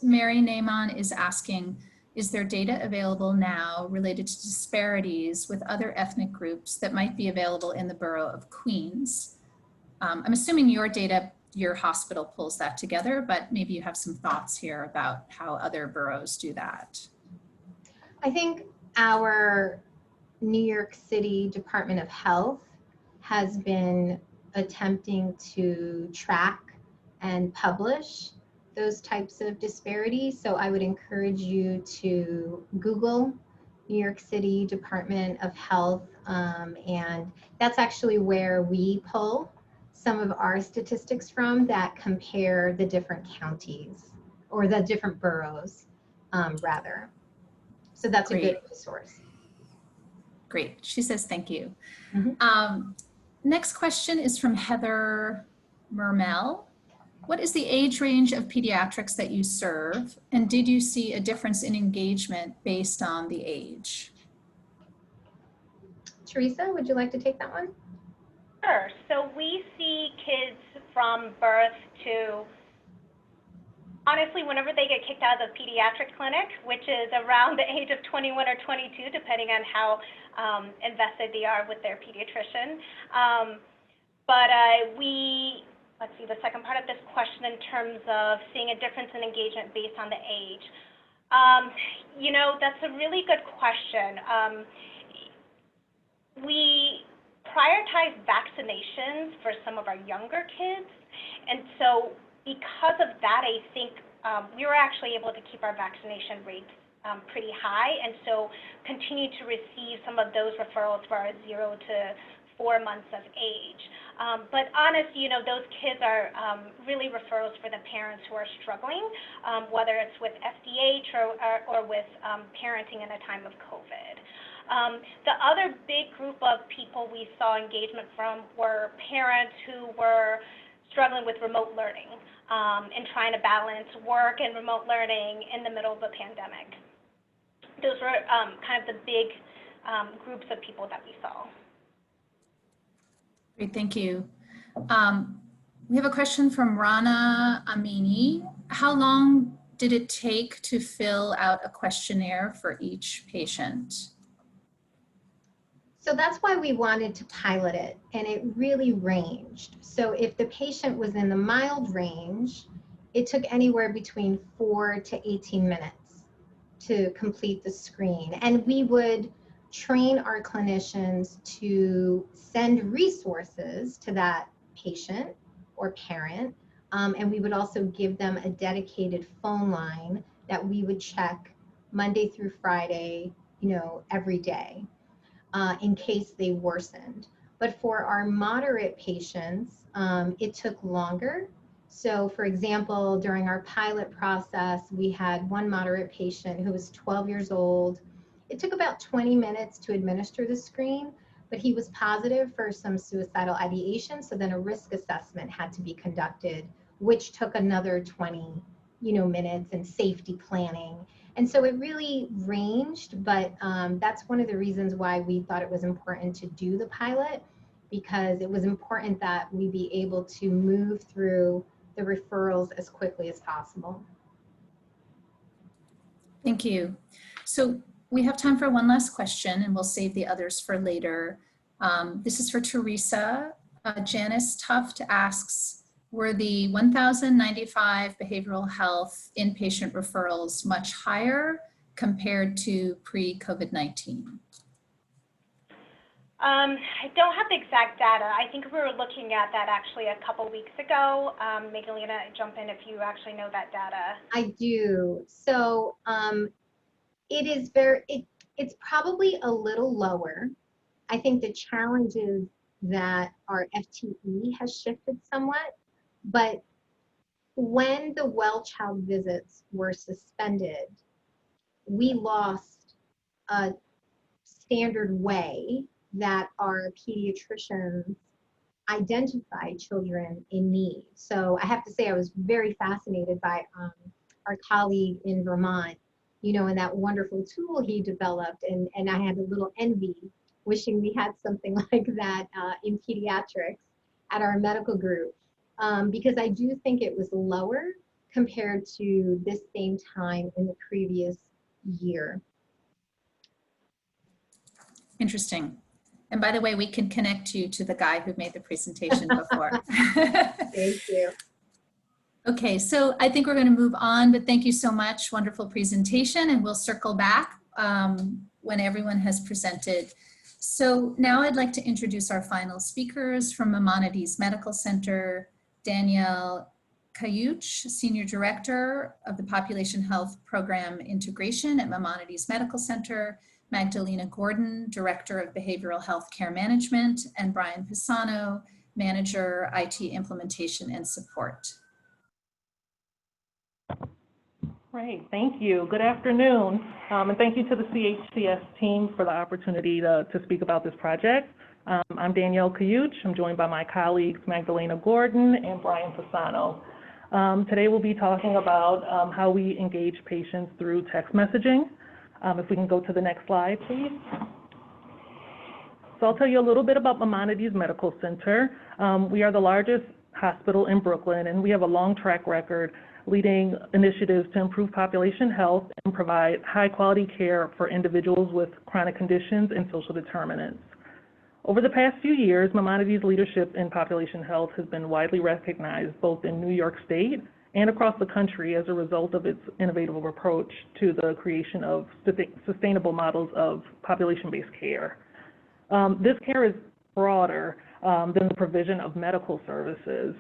Mary Naaman is asking, is there data available now related to disparities with other ethnic groups that might be available in the borough of Queens? I'm assuming your data, your hospital pulls that together, but maybe you have some thoughts here about how other boroughs do that. I think our New York City Department of Health has been attempting to track and publish those types of disparities. So I would encourage you to Google New York City Department of Health, and that's actually where we pull some of our statistics from that compare the different counties or the different boroughs, rather. So that's a good resource. Great, she says thank you. Mm-hmm. Next question is from Heather Mermel. What is the age range of pediatrics that you serve? And did you see a difference in engagement based on the age? Teresa, would you like to take that one? Sure. So we see kids from birth to, honestly, whenever they get kicked out of the pediatric clinic, which is around the age of 21 or 22, depending on how invested they are with their pediatrician. Let's see, the second part of this question in terms of seeing a difference in engagement based on the age. You know, that's a really good question. We prioritize vaccinations for some of our younger kids. And so because of that, I think we were actually able to keep our vaccination rates pretty high, and so continue to receive some of those referrals for our 0 to 4 months of age. But honestly, you know, those kids are really referrals for the parents who are struggling, whether it's with FDH or with parenting in a time of COVID. The other big group of people we saw engagement from were parents who were struggling with remote learning and trying to balance work and remote learning in the middle of a pandemic. Those were kind of the big groups of people that we saw. Great, thank you. We have a question from Rana Amini. How long did it take to fill out a questionnaire for each patient? So that's why we wanted to pilot it, and it really ranged. So if the patient was in the mild range, it took anywhere between 4 to 18 minutes to complete the screen. And we would train our clinicians to send resources to that patient or parent, and we would also give them a dedicated phone line that we would check Monday through Friday, you know, every day. In case they worsened. But for our moderate patients, it took longer. So for example, during our pilot process, we had one moderate patient who was 12 years old. It took about 20 minutes to administer the screen, but he was positive for some suicidal ideation. So then a risk assessment had to be conducted, which took another 20 minutes, and safety planning. And so it really ranged, but that's one of the reasons why we thought it was important to do the pilot, because it was important that we be able to move through the referrals as quickly as possible. Thank you. So We have time for one last question, and we'll save the others for later. This is for Teresa. Janice Tuft asks, were the 1,095 behavioral health inpatient referrals much higher compared to pre-COVID-19? I don't have the exact data. I think we were looking at that actually a couple weeks ago. Magdalena, jump in if you actually know that data. I do. So it's probably a little lower. I think the challenge is that our FTE has shifted somewhat, but when the well child visits were suspended, we lost a standard way that our pediatricians identify children in need. So I have to say I was very fascinated by our colleague in Vermont, you know, and that wonderful tool he developed, and I had a little envy, wishing we had something like that in pediatrics at our medical group, because I do think it was lower compared to this same time in the previous year. Interesting. And by the way, we can connect you to the guy who made the presentation before. Thank you. Okay, so I think we're going to move on, but thank you so much. Wonderful presentation, and we'll circle back when everyone has presented. So now I'd like to introduce our final speakers from Maimonides Medical Center, Danielle Cayuch, Senior Director of the Population Health Program Integration at Maimonides Medical Center, Magdalena Gordon, Director of Behavioral Health Care Management, and Brian Pisano, Manager, IT Implementation and Support. Great, thank you. Good afternoon. And thank you to the CHCS team for the opportunity to speak about this project. I'm Danielle Cayuch. I'm joined by my colleagues Magdalena Gordon and Brian Pisano. Today we'll be talking about how we engage patients through text messaging. If we can go to the next slide, please. So I'll tell you a little bit about Maimonides Medical Center. We are the largest hospital in Brooklyn, and we have a long track record leading initiatives to improve population health and provide high quality care for individuals with chronic conditions and social determinants. Over the past few years, Maimonides' leadership in population health has been widely recognized both in New York State and across the country as a result of its innovative approach to the creation of sustainable models of population-based care. This care is broader than the provision of medical services.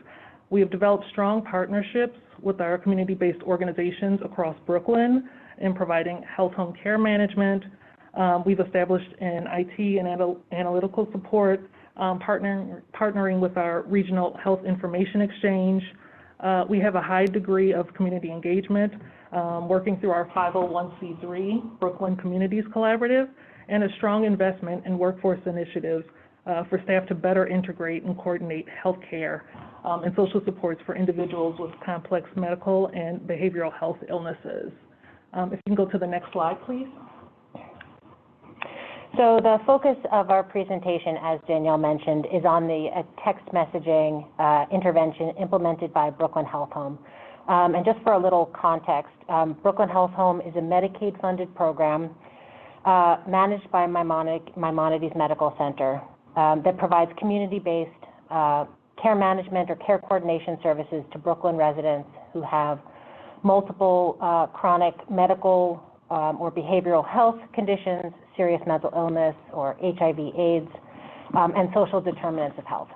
We have developed strong partnerships with our community-based organizations across Brooklyn in providing health home care management. We've established an IT and analytical support, partnering with our regional health information exchange. We have a high degree of community engagement, working through our 501c3 Brooklyn Communities Collaborative, and a strong investment in workforce initiatives for staff to better integrate and coordinate healthcare and social supports for individuals with complex medical and behavioral health illnesses. If you can go to the next slide, please. So the focus of our presentation, as Danielle mentioned, is on the text messaging intervention implemented by Brooklyn Health Home. And just for a little context, Brooklyn Health Home is a Medicaid-funded program managed by Maimonides Medical Center that provides community-based care management or care coordination services to Brooklyn residents who have multiple chronic medical or behavioral health conditions, serious mental illness, or HIV/AIDS, and social determinants of health.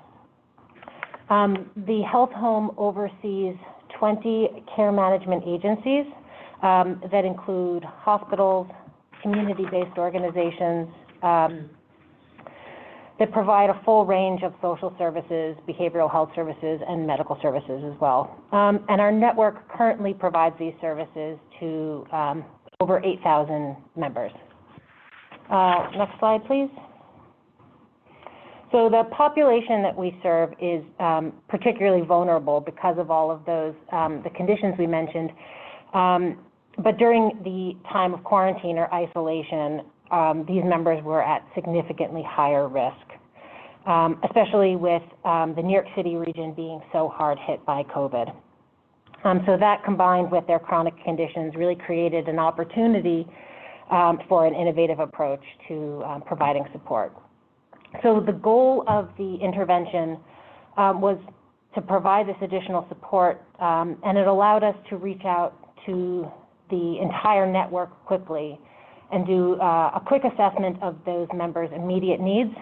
The health home oversees 20 care management agencies that include hospitals, community-based organizations that provide a full range of social services, behavioral health services, and medical services as well. And our network currently provides these services to over 8,000 members. Next slide, please. So the population that we serve is particularly vulnerable because of all of those, the conditions we mentioned. But during the time of quarantine or isolation, these members were at significantly higher risk, especially with the New York City region being so hard hit by COVID. So that combined with their chronic conditions really created an opportunity for an innovative approach to providing support. So the goal of the intervention was to provide this additional support, and it allowed us to reach out to the entire network quickly and do a quick assessment of those members' immediate needs,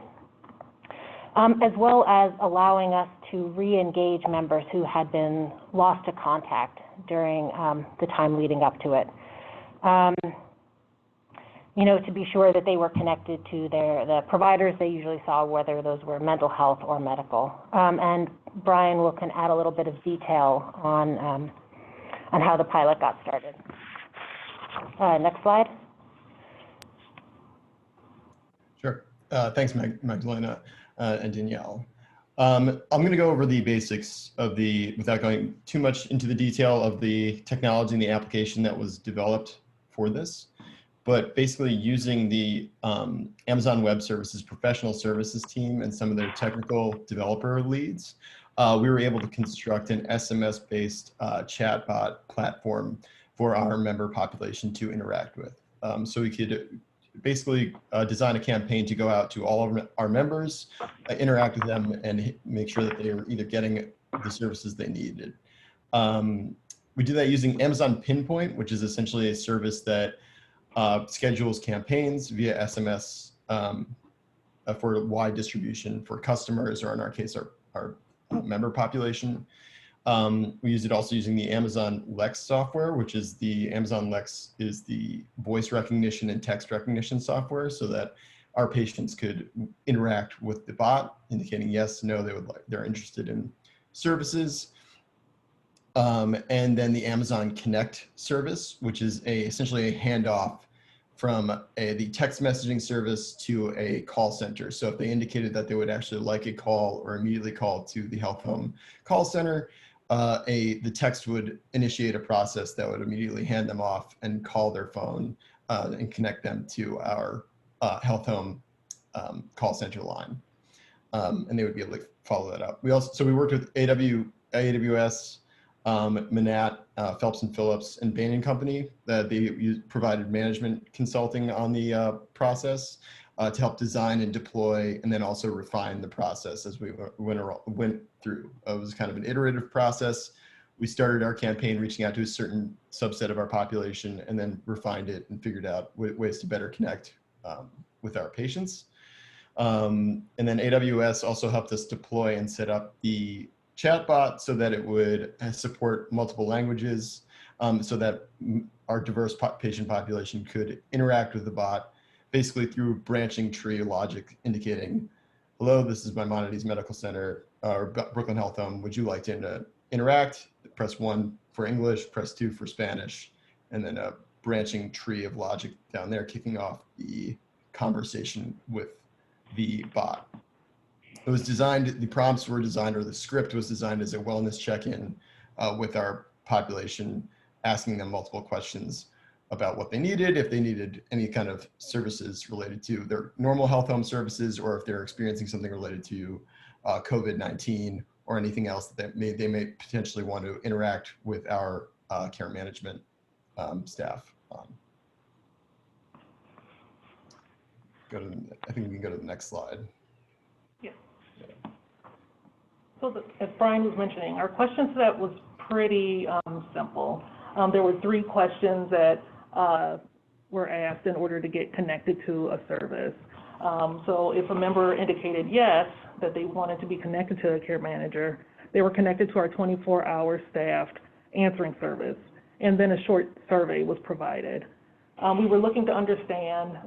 as well as allowing us to re-engage members who had been lost to contact during the time leading up to it. To be sure that they were connected to the providers they usually saw, whether those were mental health or medical. And Brian can add a little bit of detail on how the pilot got started. Next slide. Sure. Thanks, Magdalena and Danielle. I'm going to go over the basics of without going too much into the detail of the technology and the application that was developed for this. But basically using the Amazon Web Services professional services team and some of their technical developer leads, we were able to construct an SMS-based chatbot platform for our member population to interact with. So we could basically design a campaign to go out to all of our members, interact with them, and make sure that they were either getting the services they needed. We do that using Amazon Pinpoint, which is essentially a service that schedules campaigns via SMS for wide distribution for customers, or in our case, our member population. We use it also using the Amazon Lex software, which is Amazon Lex is the voice recognition and text recognition software, so that our patients could interact with the bot, indicating yes, no, they're interested in services. And then the Amazon Connect service, which is essentially a handoff from the text messaging service to a call center. So if they indicated that they would actually like a call or immediately call to the Health Home call center, the text would initiate a process that would immediately hand them off and call their phone and connect them to our Health Home call center line. And they would be able to follow that up. We worked with AWS, Manat, Phelps and Phillips, and Bain & Company. They provided management consulting on the process to help design and deploy, and then also refine the process as we went through. It was kind of an iterative process. We started our campaign reaching out to a certain subset of our population, and then refined it and figured out ways to better connect with our patients. And then AWS also helped us deploy and set up the chatbot so that it would support multiple languages, so that our diverse patient population could interact with the bot basically through branching tree logic, indicating, hello, this is Maimonides Medical Center or Brooklyn Health Home. Would you like to interact? Press 1 for English, press 2 for Spanish, and then a branching tree of logic down there kicking off the conversation with the bot. It was designed, the prompts were designed, or the script was designed as a wellness check-in with our population, asking them multiple questions about what they needed, if they needed any kind of services related to their normal health home services, or if they're experiencing something related to COVID-19 or anything else that they may potentially want to interact with our care management staff on. I think we can go to the next slide. So as Brian was mentioning, our question set was pretty simple. There were 3 questions that were asked in order to get connected to a service. So if a member indicated yes, that they wanted to be connected to a care manager, they were connected to our 24-hour staffed answering service, and then a short survey was provided. We were looking to understand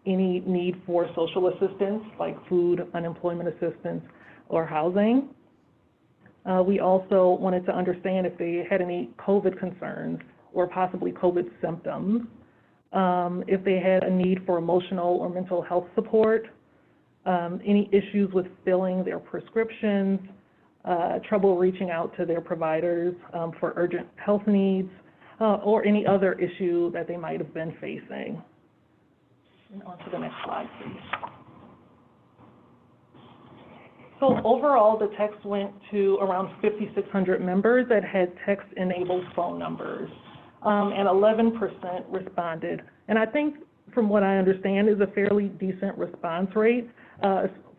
any need for social assistance, like food, unemployment assistance, or housing. We also wanted to understand if they had any COVID concerns or possibly COVID symptoms, if they had a need for emotional or mental health support, any issues with filling their prescriptions, trouble reaching out to their providers for urgent health needs, or any other issue that they might have been facing. And on to the next slide, please. So overall, the text went to around 5,600 members that had text-enabled phone numbers. and 11% responded. And I think, from what I understand, is a fairly decent response rate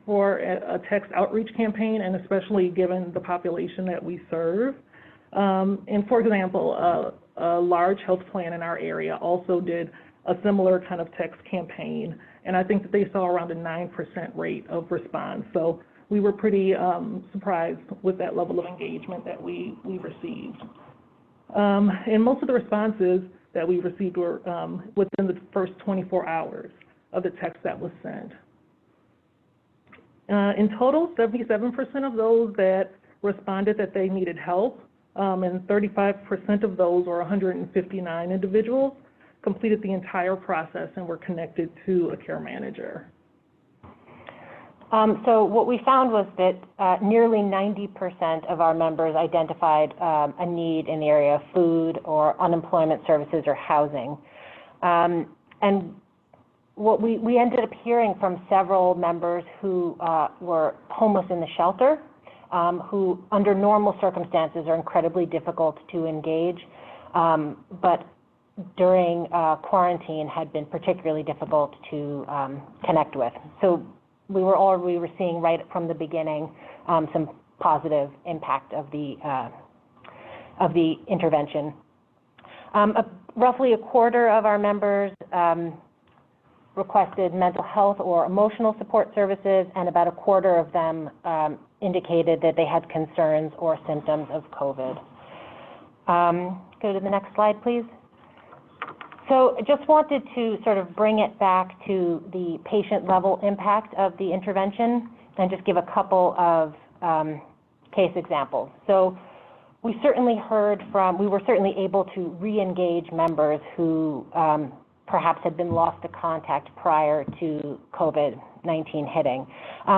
for a text outreach campaign, and especially given the population that we serve. And for example, a large health plan in our area also did a similar kind of text campaign, and I think that they saw around a 9% rate of response. So we were pretty surprised with that level of engagement that we received. And most of the responses that we received were within the first 24 hours of the text that was sent. In total, 77% of those that responded that they needed help, and 35% of those, or 159 individuals, completed the entire process and were connected to a care manager. So what we found was that nearly 90% of our members identified a need in the area of food or unemployment services or housing. And what we ended up hearing from several members who were homeless in the shelter, who under normal circumstances are incredibly difficult to engage, but during quarantine had been particularly difficult to connect with. So we were seeing right from the beginning some positive impact of the intervention. Roughly a quarter of our members requested mental health or emotional support services, and about a quarter of them indicated that they had concerns or symptoms of COVID. Go to the next slide, please. So I just wanted to sort of bring it back to the patient level impact of the intervention and just give a couple of case examples. So we were certainly able to re-engage members who perhaps had been lost to contact prior to COVID-19 hitting.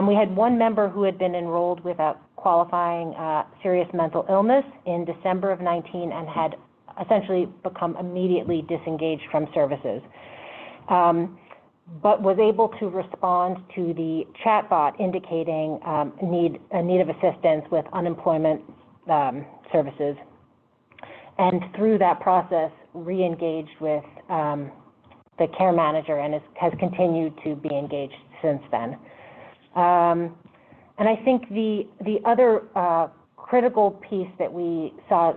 We had one member who had been enrolled with a qualifying serious mental illness in December of 19 and had essentially become immediately disengaged from services, but was able to respond to the chatbot indicating a need of assistance with unemployment services, and through that process re-engaged with the care manager and has continued to be engaged since then. And I think the other critical piece that we saw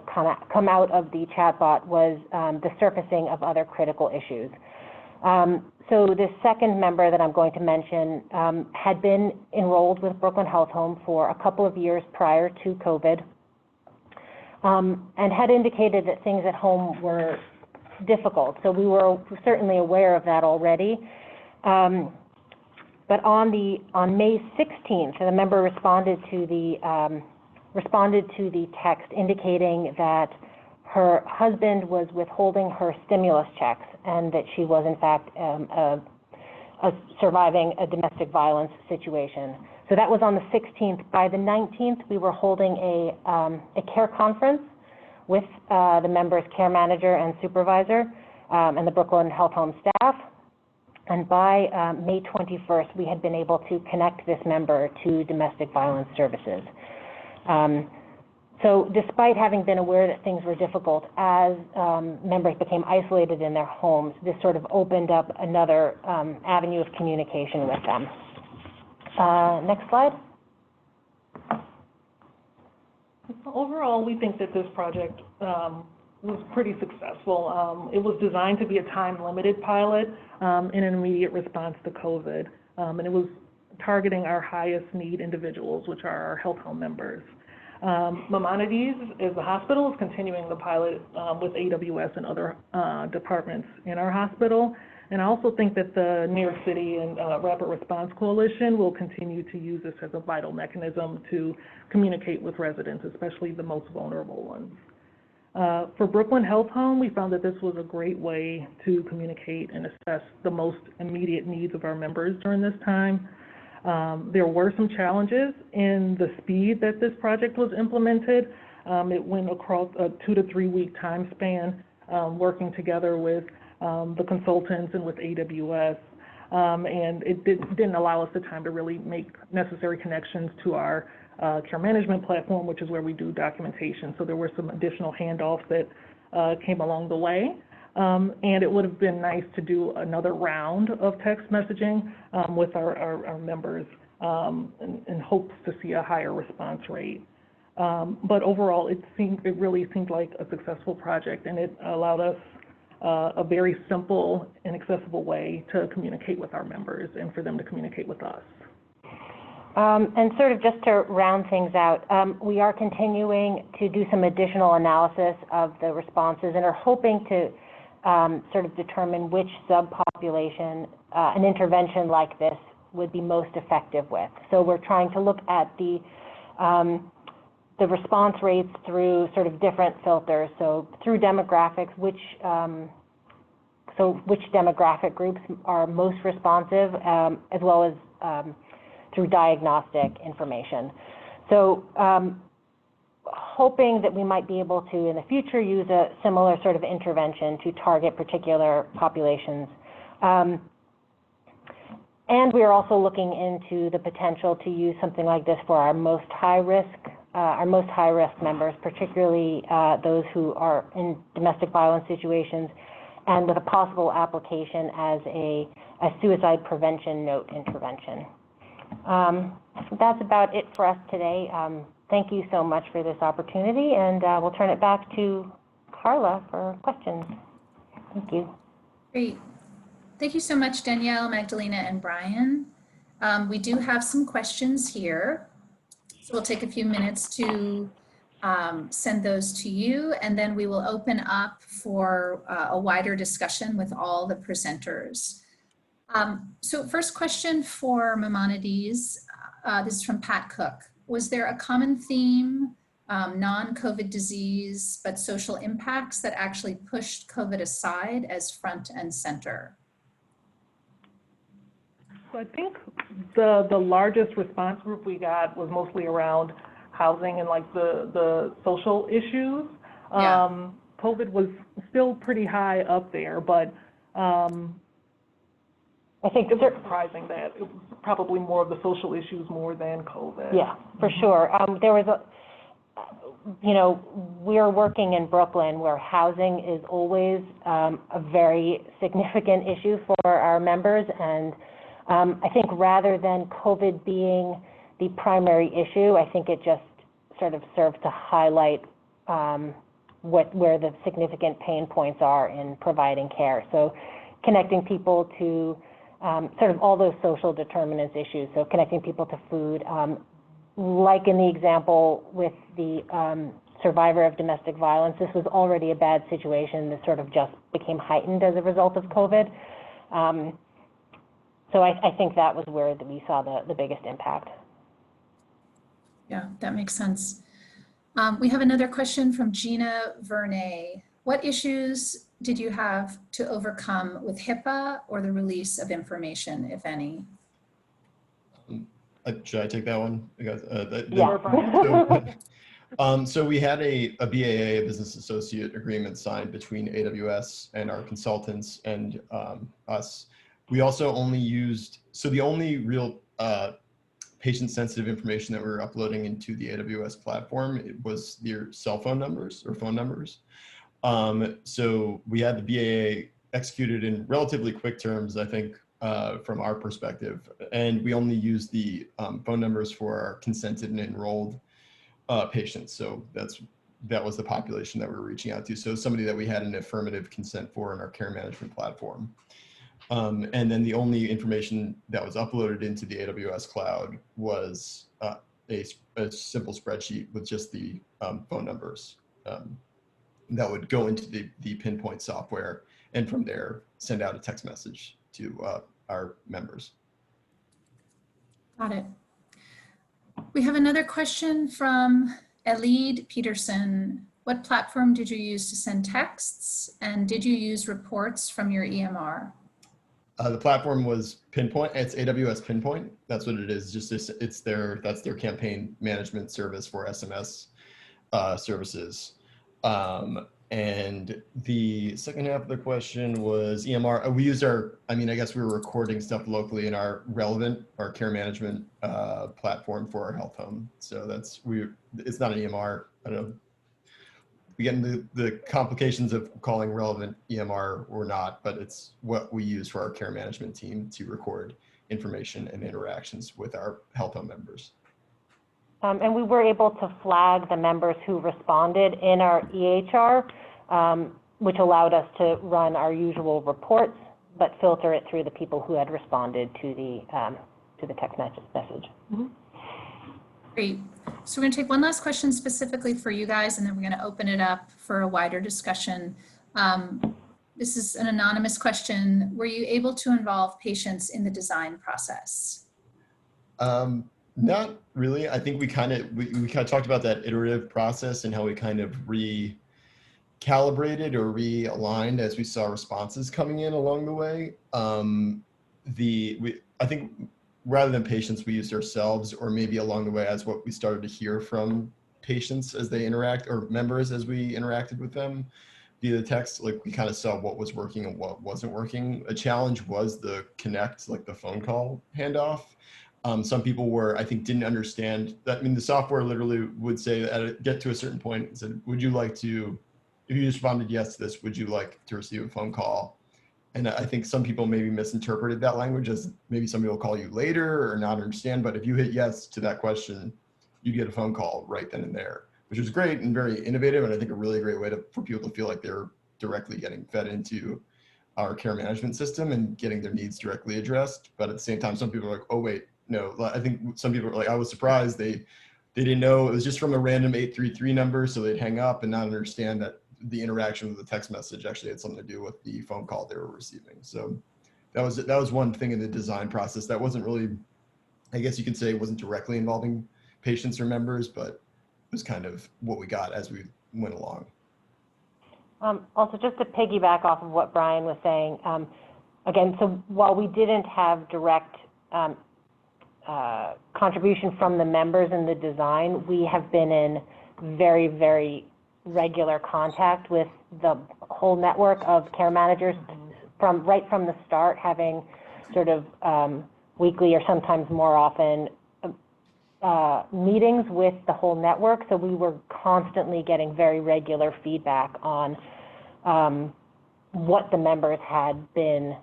come out of the chatbot was the surfacing of other critical issues. So this second member that I'm going to mention had been enrolled with Brooklyn Health Home for a couple of years prior to COVID, and had indicated that things at home were difficult. So we were certainly aware of that already. But on May 16th, the member responded to the text indicating that her husband was withholding her stimulus checks and that she was in fact surviving a domestic violence situation. So that was on the 16th. By the 19th, we were holding a care conference with the member's care manager and supervisor and the Brooklyn Health Home staff. And by May 21st, we had been able to connect this member to domestic violence services. So despite having been aware that things were difficult, as members became isolated in their homes, this sort of opened up another avenue of communication with them. Next slide. Overall, we think that this project was pretty successful. It was designed to be a time-limited pilot in an immediate response to COVID, and it was targeting our highest need individuals, which are our health home members. Maimonides, as the hospital, is continuing the pilot with AWS and other departments in our hospital. And I also think that the New York City and Rapid Response Coalition will continue to use this as a vital mechanism to communicate with residents, especially the most vulnerable ones. For Brooklyn Health Home, we found that this was a great way to communicate and assess the most immediate needs of our members during this time. There were some challenges in the speed that this project was implemented. It went across a 2 to 3 week time span, working together with the consultants and with AWS. And it didn't allow us the time to really make necessary connections to our care management platform, which is where we do documentation. So there were some additional handoffs that came along the way. And it would have been nice to do another round of text messaging with our members in hopes to see a higher response rate. But overall, it really seemed like a successful project, and it allowed us a very simple and accessible way to communicate with our members and for them to communicate with us. And sort of just to round things out, we are continuing to do some additional analysis of the responses and are hoping to sort of determine which subpopulation an intervention like this would be most effective with. So we're trying to look at the response rates through sort of different filters. So through demographics, which demographic groups are most responsive, as well as through diagnostic information. So hoping that we might be able to in the future use a similar sort of intervention to target particular populations. And we are also looking into the potential to use something like this for our most high risk members, particularly those who are in domestic violence situations, and with a possible application as a suicide prevention note intervention. That's about it for us today. Thank you so much for this opportunity, and we'll turn it back to Carla for questions. Thank you. Great. Thank you so much, Danielle, Magdalena, and Brian. We do have some questions here, so we'll take a few minutes to send those to you, and then we will open up for a wider discussion with all the presenters. So first question for Maimonides, this is from Pat Cook. Was there a common theme, non-COVID disease, but social impacts that actually pushed COVID aside as front and center? So I think the largest response group we got was mostly around housing and like the social issues. Yeah. COVID was still pretty high up there, but I think it was surprising that it was probably more of the social issues more than COVID. Yeah, for sure. There was we're working in Brooklyn where housing is always a very significant issue for our members. And I think rather than COVID being the primary issue, I think it just sort of served to highlight where the significant pain points are in providing care. So connecting people to sort of all those social determinants issues. So connecting people to food, like in the example with the survivor of domestic violence, this was already a bad situation that sort of just became heightened as a result of COVID. So I think that was where we saw the biggest impact. Yeah, that makes sense. We have another question from Gina Vernay. What issues did you have to overcome with HIPAA or the release of information, if any? Should I take that one? Yeah. So we had a BAA, a business associate agreement signed between AWS and our consultants and us. We also only used, so the only real patient-sensitive information that we were uploading into the AWS platform, it was their cell phone numbers or phone numbers. So we had the BAA executed in relatively quick terms, I think, from our perspective, and we only used the phone numbers for our consented and enrolled patients. So that was the population that we were reaching out to. So somebody that we had an affirmative consent for in our care management platform. And then the only information that was uploaded into the AWS cloud was a simple spreadsheet with just the phone numbers that would go into the Pinpoint software, and from there send out a text message to our members. Got it. We have another question from Elide Peterson. What platform did you use to send texts, and did you use reports from your EMR? The platform was Pinpoint. It's AWS Pinpoint. That's what it is. That's their campaign management service for SMS services. And the second half of the question was EMR. We used I guess we were recording stuff locally in our care management platform for our health home. So it's not an EMR. I don't know. we get into the complications of calling relevant EMR or not, but it's what we use for our care management team to record information and interactions with our health home members. And we were able to flag the members who responded in our EHR, which allowed us to run our usual reports, but filter it through the people who had responded to the text message. Mm-hmm. Great. So we're going to take one last question specifically for you guys, and then we're going to open it up for a wider discussion. This is an anonymous question. Were you able to involve patients in the design process? Not really. I think we kind of talked about that iterative process and how we kind of recalibrated or realigned as we saw responses coming in along the way. I think rather than patients, we used ourselves, or maybe along the way as what we started to hear from patients as they interact, or members as we interacted with them via the text, like we kind of saw what was working and what wasn't working. A challenge was the connect, like the phone call handoff. Some people were, I think, didn't understand that. I mean, the software literally would say, get to a certain point and said, would you like to, if you responded yes to this, would you like to receive a phone call? And I think some people maybe misinterpreted that language as maybe somebody will call you later or not understand. But if you hit yes to that question, you get a phone call right then and there, which was great and very innovative. And I think a really great way for people to feel like they're directly getting fed into our care management system and getting their needs directly addressed. But at the same time, some people are like, oh, wait, no. I think some people are like, I was surprised. They didn't know it was just from a random 833 number. So they'd hang up and not understand that the interaction with the text message actually had something to do with the phone call they were receiving. So that was one thing in the design process that wasn't really, I guess you could say, wasn't directly involving patients or members, but it was kind of what we got as we went along. Also, just to piggyback off of what Brian was saying, again, so while we didn't have direct contribution from the members in the design, we have been in very, very regular contact with the whole network of care managers right from the start, having sort of weekly or sometimes more often meetings with the whole network. So we were constantly getting very regular feedback on what the members had been,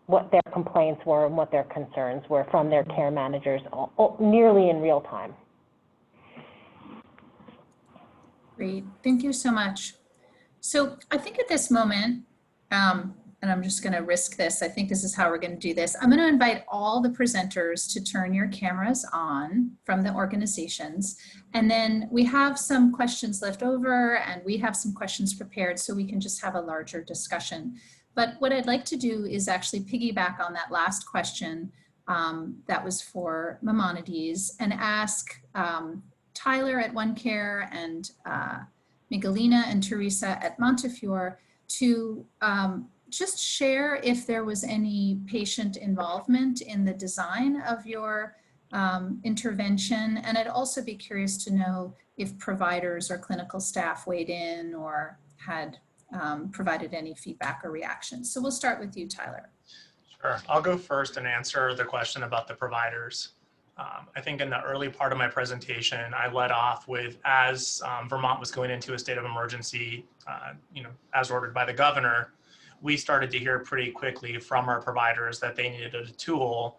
what their complaints were and what their concerns were from their care managers nearly in real time. Great, thank you so much. So I think at this moment, and I'm just going to risk this, I think this is how we're going to do this. I'm going to invite all the presenters to turn your cameras on from the organizations. And then we have some questions left over and we have some questions prepared so we can just have a larger discussion. But what I'd like to do is actually piggyback on that last question that was for Maimonides and ask Tyler at OneCare and Miguelina and Teresa at Montefiore to just share if there was any patient involvement in the design of your intervention. And I'd also be curious to know if providers or clinical staff weighed in or had provided any feedback or reactions. So we'll start with you, Tyler. Sure, I'll go first and answer the question about the providers. I think in the early part of my presentation, I led off with, as Vermont was going into a state of emergency, as ordered by the governor, we started to hear pretty quickly from our providers that they needed a tool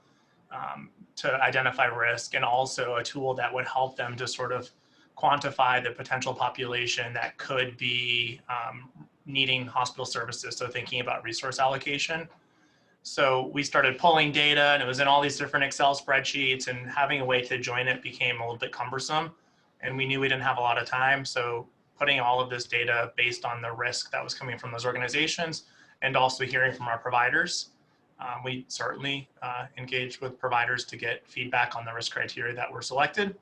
to identify risk, and also a tool that would help them to sort of quantify the potential population that could be needing hospital services. So thinking about resource allocation. So we started pulling data, and it was in all these different Excel spreadsheets, and having a way to join it became a little bit cumbersome. And we knew we didn't have a lot of time. So putting all of this data based on the risk that was coming from those organizations, and also hearing from our providers, we certainly engaged with providers to get feedback on the risk criteria that were selected.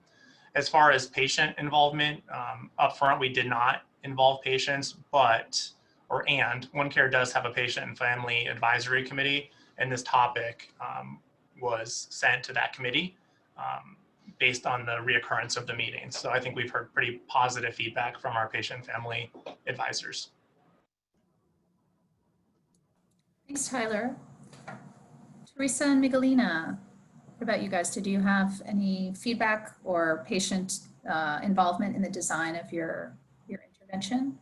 As far as patient involvement, upfront, we did not involve patients, and OneCare does have a patient and family advisory committee, and this topic was sent to that committee based on the reoccurrence of the meetings. So I think we've heard pretty positive feedback from our patient and family advisors. Thanks, Tyler. Teresa and Miguelina, what about you guys? Did you have any feedback or patient involvement in the design of your intervention?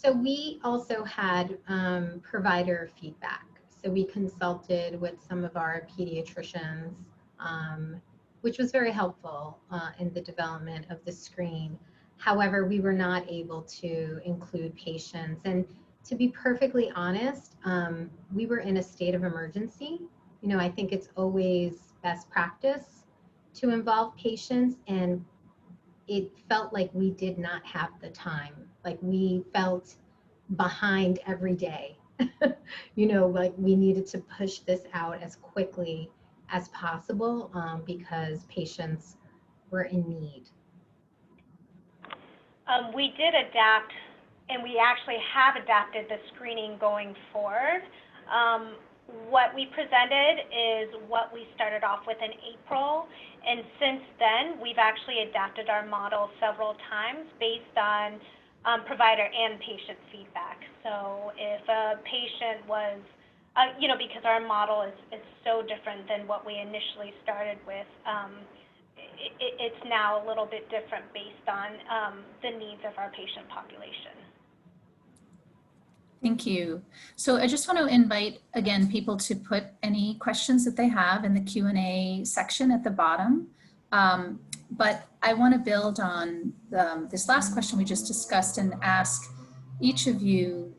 So we also had provider feedback. So we consulted with some of our pediatricians, which was very helpful in the development of the screen. However, we were not able to include patients. And to be perfectly honest, we were in a state of emergency. You know, I think it's always best practice to involve patients, and it felt like we did not have the time. Like we felt behind every day. You know, like we needed to push this out as quickly as possible because patients were in need. We did adapt, and we actually have adapted the screening going forward. What we presented is what we started off with in April, and since then, we've actually adapted our model several times based on provider and patient feedback. So if a patient was, you know, because our model is so different than what we initially started with, it's now a little bit different based on the needs of our patient population. Thank you. So I just want to invite, again, people to put any questions that they have in the Q&A section at the bottom. But I want to build on this last question we just discussed and ask each of you,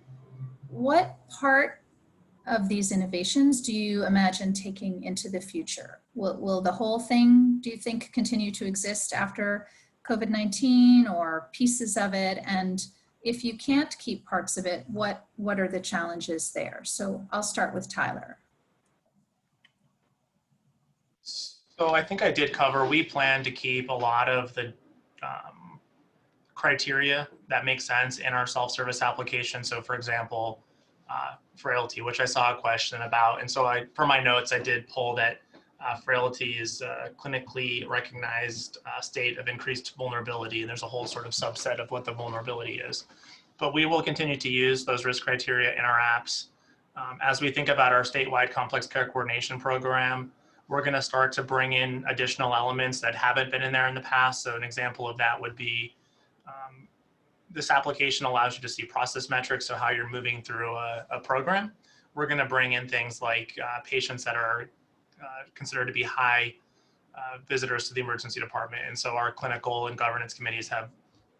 what part of these innovations do you imagine taking into the future? Will the whole thing, do you think, continue to exist after COVID-19, or pieces of it? And if you can't keep parts of it, what are the challenges there? So I'll start with Tyler. So I think I did cover, we plan to keep a lot of the criteria that make sense in our self-service application. So for example, frailty, which I saw a question about. And so for my notes, I did pull that frailty is a clinically recognized state of increased vulnerability. And there's a whole sort of subset of what the vulnerability is. But we will continue to use those risk criteria in our apps. As we think about our statewide complex care coordination program, we're going to start to bring in additional elements that haven't been in there in the past. So an example of that would be this application allows you to see process metrics, so how you're moving through a program. We're going to bring in things like patients that are considered to be high visitors to the emergency department. And so our clinical and governance committees have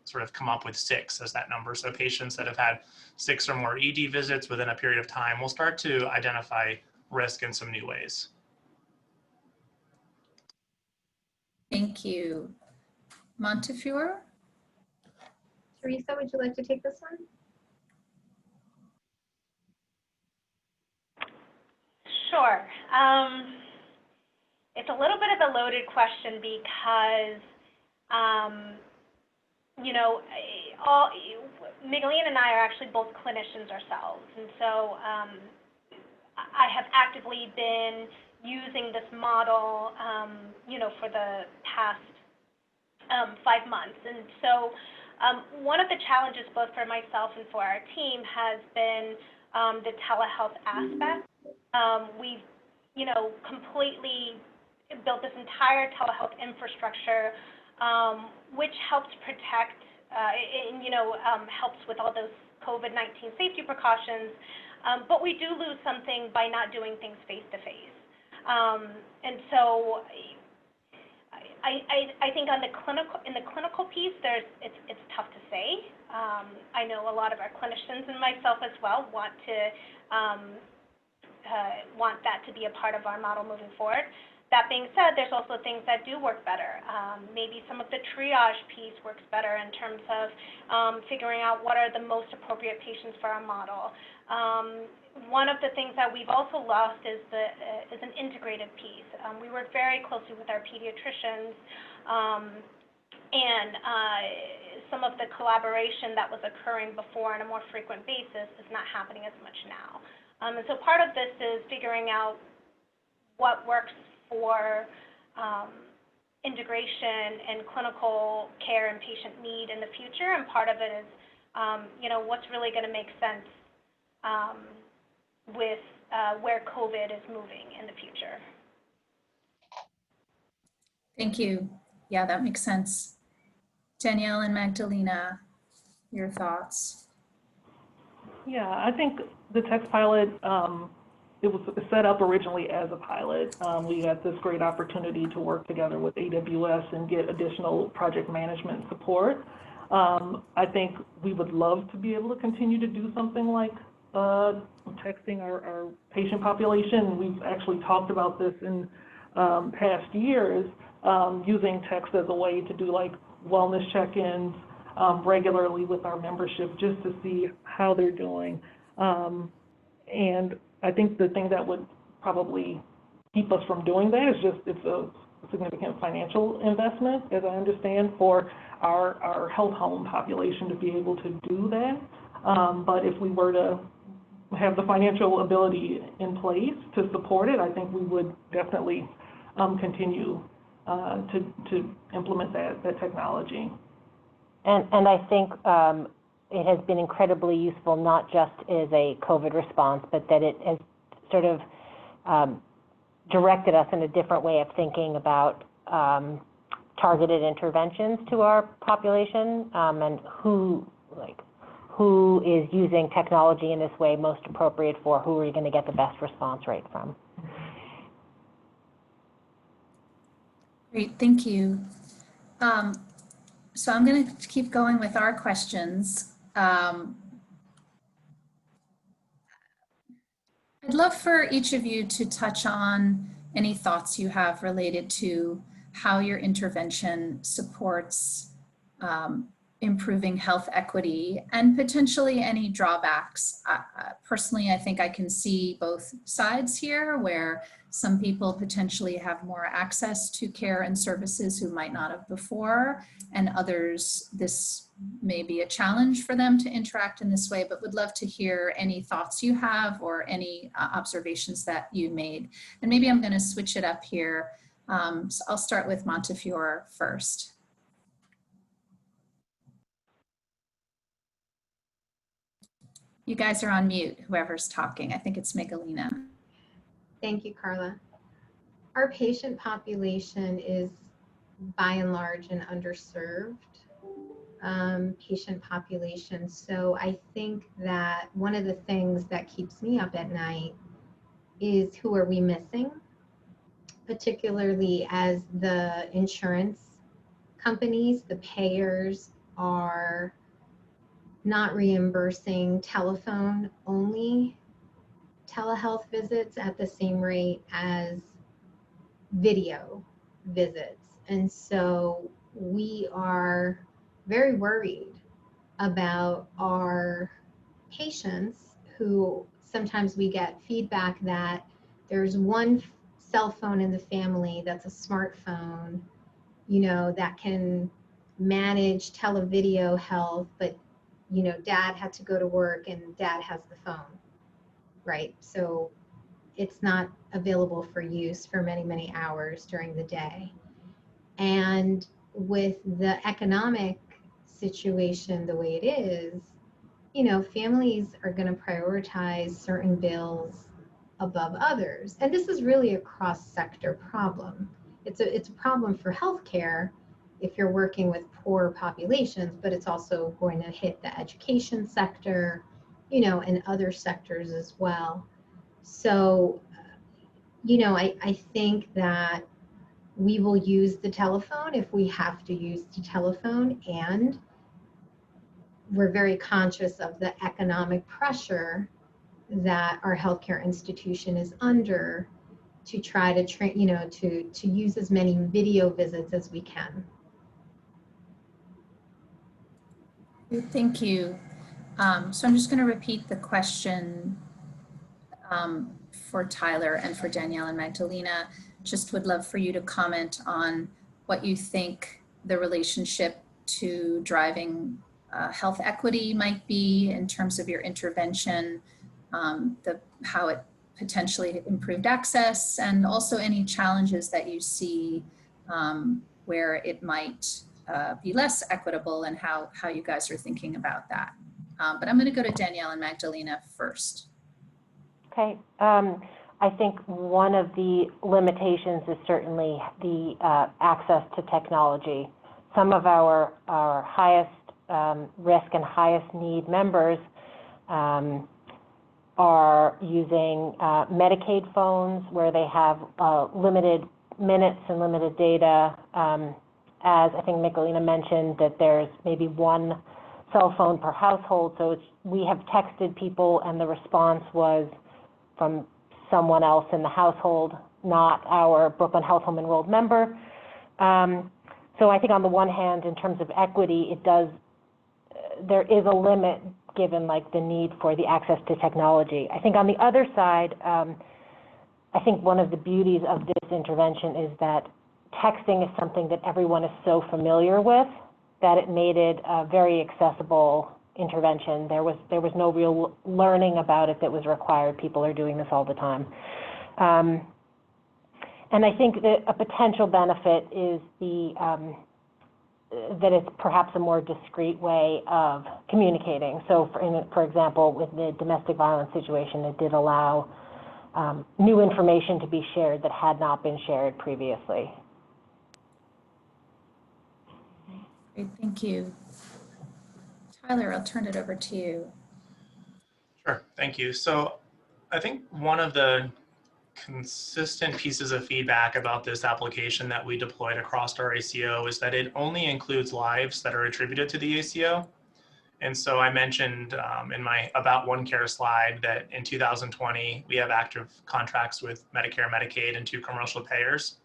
sort of come up with 6 as that number. So patients that have had 6 or more ED visits within a period of time will start to identify risk in some new ways. Thank you. Montefiore? Teresa, would you like to take this one? Sure. It's a little bit of a loaded question because, you know, Migdalene and I are actually both clinicians ourselves. And so I have actively been using this model, you know, for the past 5 months. And so one of the challenges both for myself and for our team has been the telehealth aspect. We've, you know, completely built this entire telehealth infrastructure, which helps protect and, you know, helps with all those COVID-19 safety precautions. But we do lose something by not doing things face-to-face. And so I think on in the clinical piece, it's tough to say. I know a lot of our clinicians and myself as well want that to be a part of our model moving forward. That being said, there's also things that do work better. Maybe some of the triage piece works better in terms of figuring out what are the most appropriate patients for our model. One of the things that we've also lost is an integrated piece. We work very closely with our pediatricians, and some of the collaboration that was occurring before on a more frequent basis is not happening as much now. And so part of this is figuring out what works for integration and clinical care and patient need in the future, and part of it is, you know, what's really going to make sense with where COVID is moving in the future. Thank you. Yeah, that makes sense. Danielle and Magdalena, your thoughts? Yeah, I think the text pilot, it was set up originally as a pilot. We got this great opportunity to work together with AWS and get additional project management support. I think we would love to be able to continue to do something like texting our patient population. We've actually talked about this in past years, using text as a way to do like wellness check-ins regularly with our membership just to see how they're doing. And I think the thing that would probably keep us from doing that is just it's a significant financial investment, as I understand, for our health home population to be able to do that. But if we were to have the financial ability in place to support it, I think we would definitely continue to implement that technology. And I think it has been incredibly useful, not just as a COVID response, but that it has sort of directed us in a different way of thinking about targeted interventions to our population, and who is using technology in this way most appropriate for, who are you going to get the best response rate from. Great, thank you. So I'm going to keep going with our questions. I'd love for each of you to touch on any thoughts you have related to how your intervention supports improving health equity and potentially any drawbacks. Personally, I think I can see both sides here, where some people potentially have more access to care and services who might not have before, and others, this may be a challenge for them to interact in this way, but would love to hear any thoughts you have or any observations that you made. And maybe I'm going to switch it up here. So I'll start with Montefiore first. You guys are on mute, whoever's talking. I think it's Megalina. Thank you, Carla. Our patient population is by and large an underserved patient population. So I think that one of the things that keeps me up at night is who are we missing, particularly as the insurance companies, the payers, are not reimbursing telephone only telehealth visits at the same rate as video visits. And so we are very worried about our patients, who sometimes we get feedback that there's one cell phone in the family that's a smartphone, you know, that can manage televideo health, but you know, dad had to go to work and dad has the phone, right? So it's not available for use for many, many hours during the day. And with the economic situation the way it is, you know, families are going to prioritize certain bills above others. And this is really a cross-sector problem. It's a problem for healthcare if you're working with poor populations, but it's also going to hit the education sector, you know, and other sectors as well. So, you know, I think that we will use the telephone if we have to use the telephone, and we're very conscious of the economic pressure that our healthcare institution is under to try to train, you know, to use as many video visits as we can. Thank you. So I'm just going to repeat the question for Tyler and for Danielle and Magdalena. Just would love for you to comment on what you think the relationship to driving health equity might be in terms of your intervention, how it potentially improved access, and also any challenges that you see where it might be less equitable, and how you guys are thinking about that. But I'm going to go to Danielle and Magdalena first. Okay. I think one of the limitations is certainly the access to technology. Some of our highest risk and highest need members are using Medicaid phones where they have limited minutes and limited data. As I think Michelina mentioned, that there's maybe one cell phone per household. So we have texted people and the response was from someone else in the household, not our Brooklyn Health Home enrolled member. So I think on the one hand, in terms of equity, there is a limit given like the need for the access to technology. I think on the other side, I think one of the beauties of this intervention is that texting is something that everyone is so familiar with that it made it a very accessible intervention. There was no real learning about it that was required. People are doing this all the time. And I think that a potential benefit is that it's perhaps a more discreet way of communicating. So for example, with the domestic violence situation, it did allow new information to be shared that had not been shared previously. Great, thank you. Tyler, I'll turn it over to you. Sure, thank you. So I think one of the consistent pieces of feedback about this application that we deployed across our ACO is that it only includes lives that are attributed to the ACO. And so I mentioned in my About One Care slide that in 2020, we have active contracts with Medicare, Medicaid, and 2 commercial payers.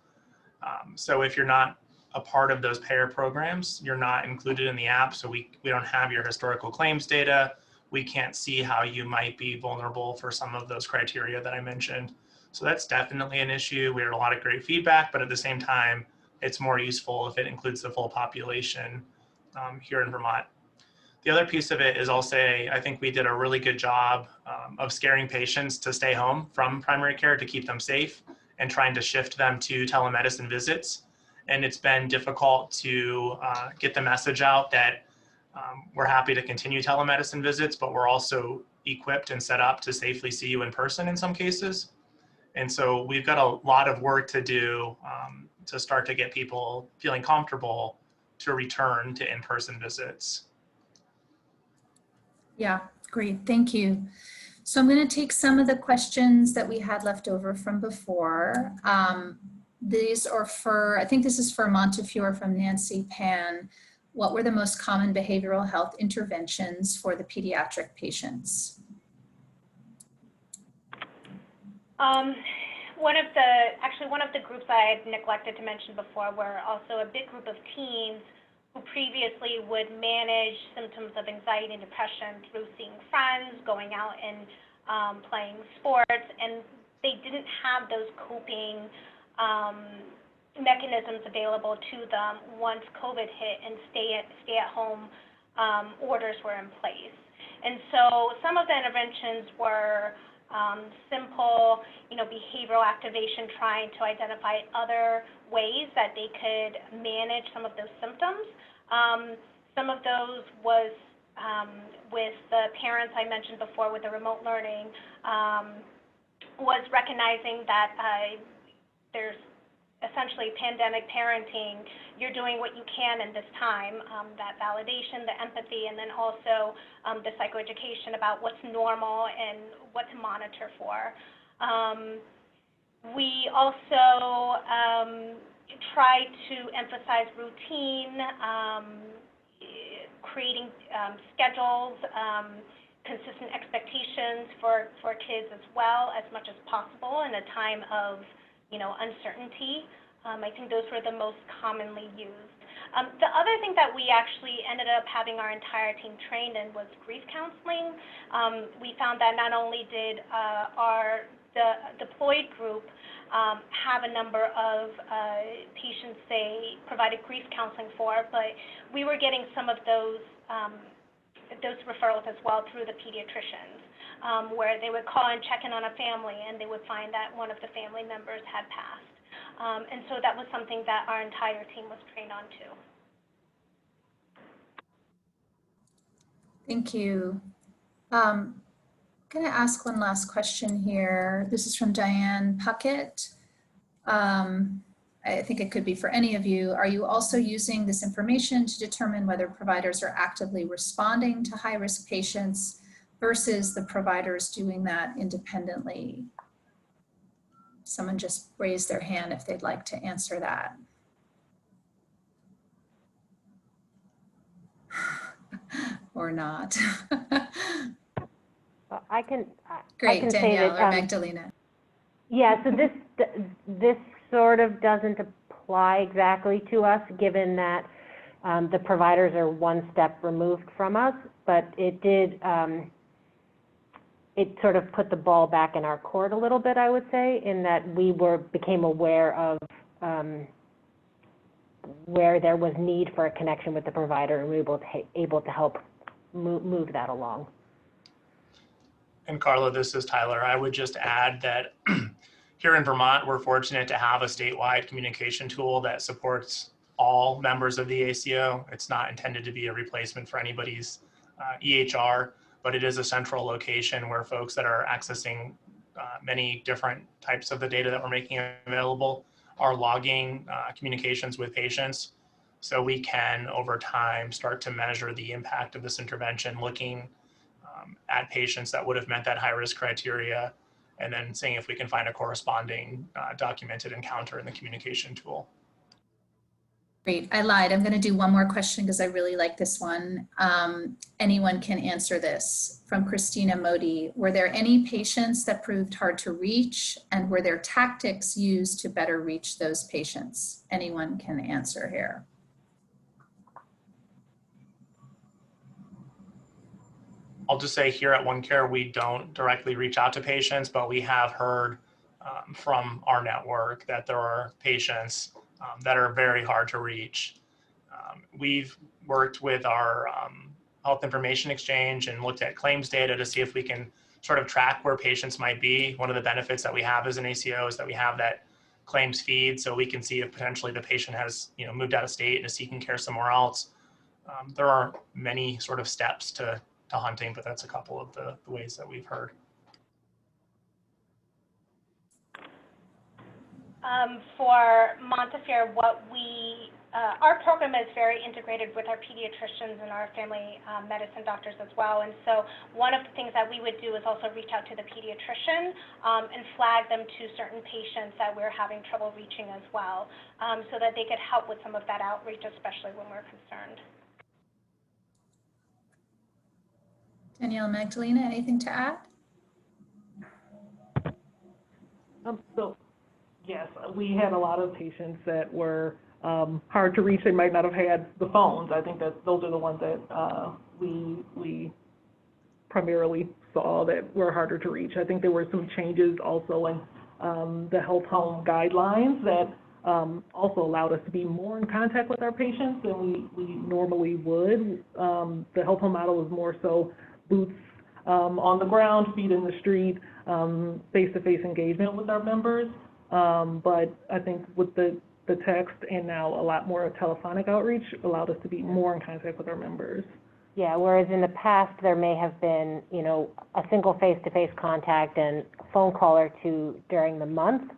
So if you're not a part of those payer programs, you're not included in the app. So we don't have your historical claims data. We can't see how you might be vulnerable for some of those criteria that I mentioned. So that's definitely an issue. We had a lot of great feedback, but at the same time, it's more useful if it includes the full population here in Vermont. The other piece of it is I'll say, I think we did a really good job of scaring patients to stay home from primary care to keep them safe and trying to shift them to telemedicine visits. And it's been difficult to get the message out that we're happy to continue telemedicine visits, but we're also equipped and set up to safely see you in person in some cases. And so we've got a lot of work to do to start to get people feeling comfortable to return to in-person visits. Yeah, great, thank you. So I'm going to take some of the questions that we had left over from before. These are I think this is for Montefiore from Nancy Pan. What were the most common behavioral health interventions for the pediatric patients? One of the groups I had neglected to mention before were also a big group of teens who previously would manage symptoms of anxiety and depression through seeing friends, going out and playing sports, and they didn't have those coping mechanisms available to them once COVID hit and stay-at-home orders were in place. And so some of the interventions were simple, behavioral activation, trying to identify other ways that they could manage some of those symptoms. Some of those was with the parents I mentioned before with the remote learning, was recognizing that there's essentially pandemic parenting. You're doing what you can in this time, that validation, the empathy, and then also the psychoeducation about what's normal and what to monitor for. We also try to emphasize routine, creating schedules, consistent expectations for kids as well as much as possible in a time of uncertainty. I think those were the most commonly used. The other thing that we actually ended up having our entire team trained in was grief counseling. We found that not only did the deployed group have a number of patients they provided grief counseling for, but we were getting some of those referrals as well through the pediatricians, where they would call and check in on a family and they would find that one of the family members had passed. And so that was something that our entire team was trained on too. Thank you. I'm going to ask one last question here. This is from Diane Puckett. I think it could be for any of you. Are you also using this information to determine whether providers are actively responding to high-risk patients versus the providers doing that independently? Someone just raised their hand if they'd like to answer that. Or not. I can Great, say Danielle that, or Magdalena. yeah, so this sort of doesn't apply exactly to us, given that the providers are one step removed from us, but it did, it sort of put the ball back in our court a little bit, I would say, in that we became aware of where there was need for a connection with the provider, and we were able to help move that along. And Carla, this is Tyler. I would just add that here in Vermont, we're fortunate to have a statewide communication tool that supports all members of the ACO. It's not intended to be a replacement for anybody's EHR, but it is a central location where folks that are accessing many different types of the data that we're making available are logging communications with patients. So we can, over time, start to measure the impact of this intervention, looking at patients that would have met that high-risk criteria, and then seeing if we can find a corresponding documented encounter in the communication tool. Great, I lied. I'm going to do one more question because I really like this one. Anyone can answer this. From Christina Modi, were there any patients that proved hard to reach, and were there tactics used to better reach those patients? Anyone can answer here. I'll just say here at OneCare, we don't directly reach out to patients, but we have heard from our network that there are patients that are very hard to reach. We've worked with our health information exchange and looked at claims data to see if we can sort of track where patients might be. One of the benefits that we have as an ACO is that we have that claims feed, so we can see if potentially the patient has moved out of state and is seeking care somewhere else. There are many sort of steps to hunting, but that's a couple of the ways that we've heard. For Montefiore, our program is very integrated with our pediatricians and our family medicine doctors as well. And so one of the things that we would do is also reach out to the pediatrician and flag them to certain patients that we're having trouble reaching as well, so that they could help with some of that outreach, especially when we're concerned. Danielle, Magdalena, anything to add? So, yes, we had a lot of patients that were hard to reach. They might not have had the phones. I think that those are the ones that we primarily saw that were harder to reach. I think there were some changes also in the health home guidelines that also allowed us to be more in contact with our patients than we normally would. The health home model is more so boots on the ground, feet in the street, face-to-face engagement with our members. But I think with the text and now a lot more telephonic outreach allowed us to be more in contact with our members. Yeah, whereas in the past there may have been, a single face-to-face contact and phone call or two during the month.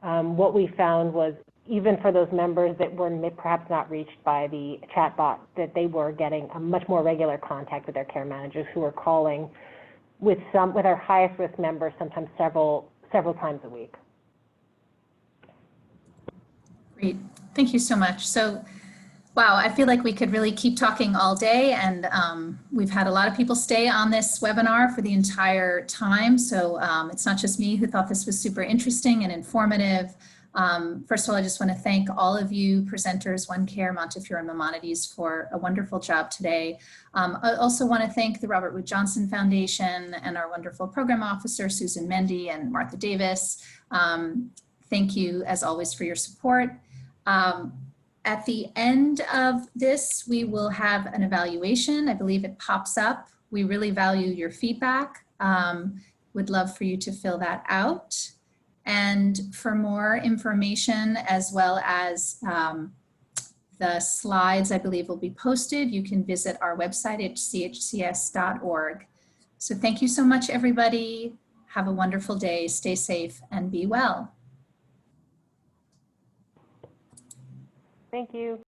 What we found was even for those members that were perhaps not reached by the chatbot, that they were getting a much more regular contact with their care managers, who were calling with our highest risk members sometimes several times a week. Great, thank you so much. So, wow, I feel like we could really keep talking all day, and we've had a lot of people stay on this webinar for the entire time. So it's not just me who thought this was super interesting and informative. First of all, I just want to thank all of you presenters, OneCare, Montefiore, and Maimonides, for a wonderful job today. I also want to thank the Robert Wood Johnson Foundation and our wonderful program officer, Susan Mendy and Martha Davis. Thank you, as always, for your support. At the end of this, we will have an evaluation. I believe it pops up. We really value your feedback. Would love for you to fill that out. And for more information, as well as the slides, I believe, will be posted, you can visit our website at chcs.org. So thank you so much, everybody. Have a wonderful day. Stay safe and be well. Thank you.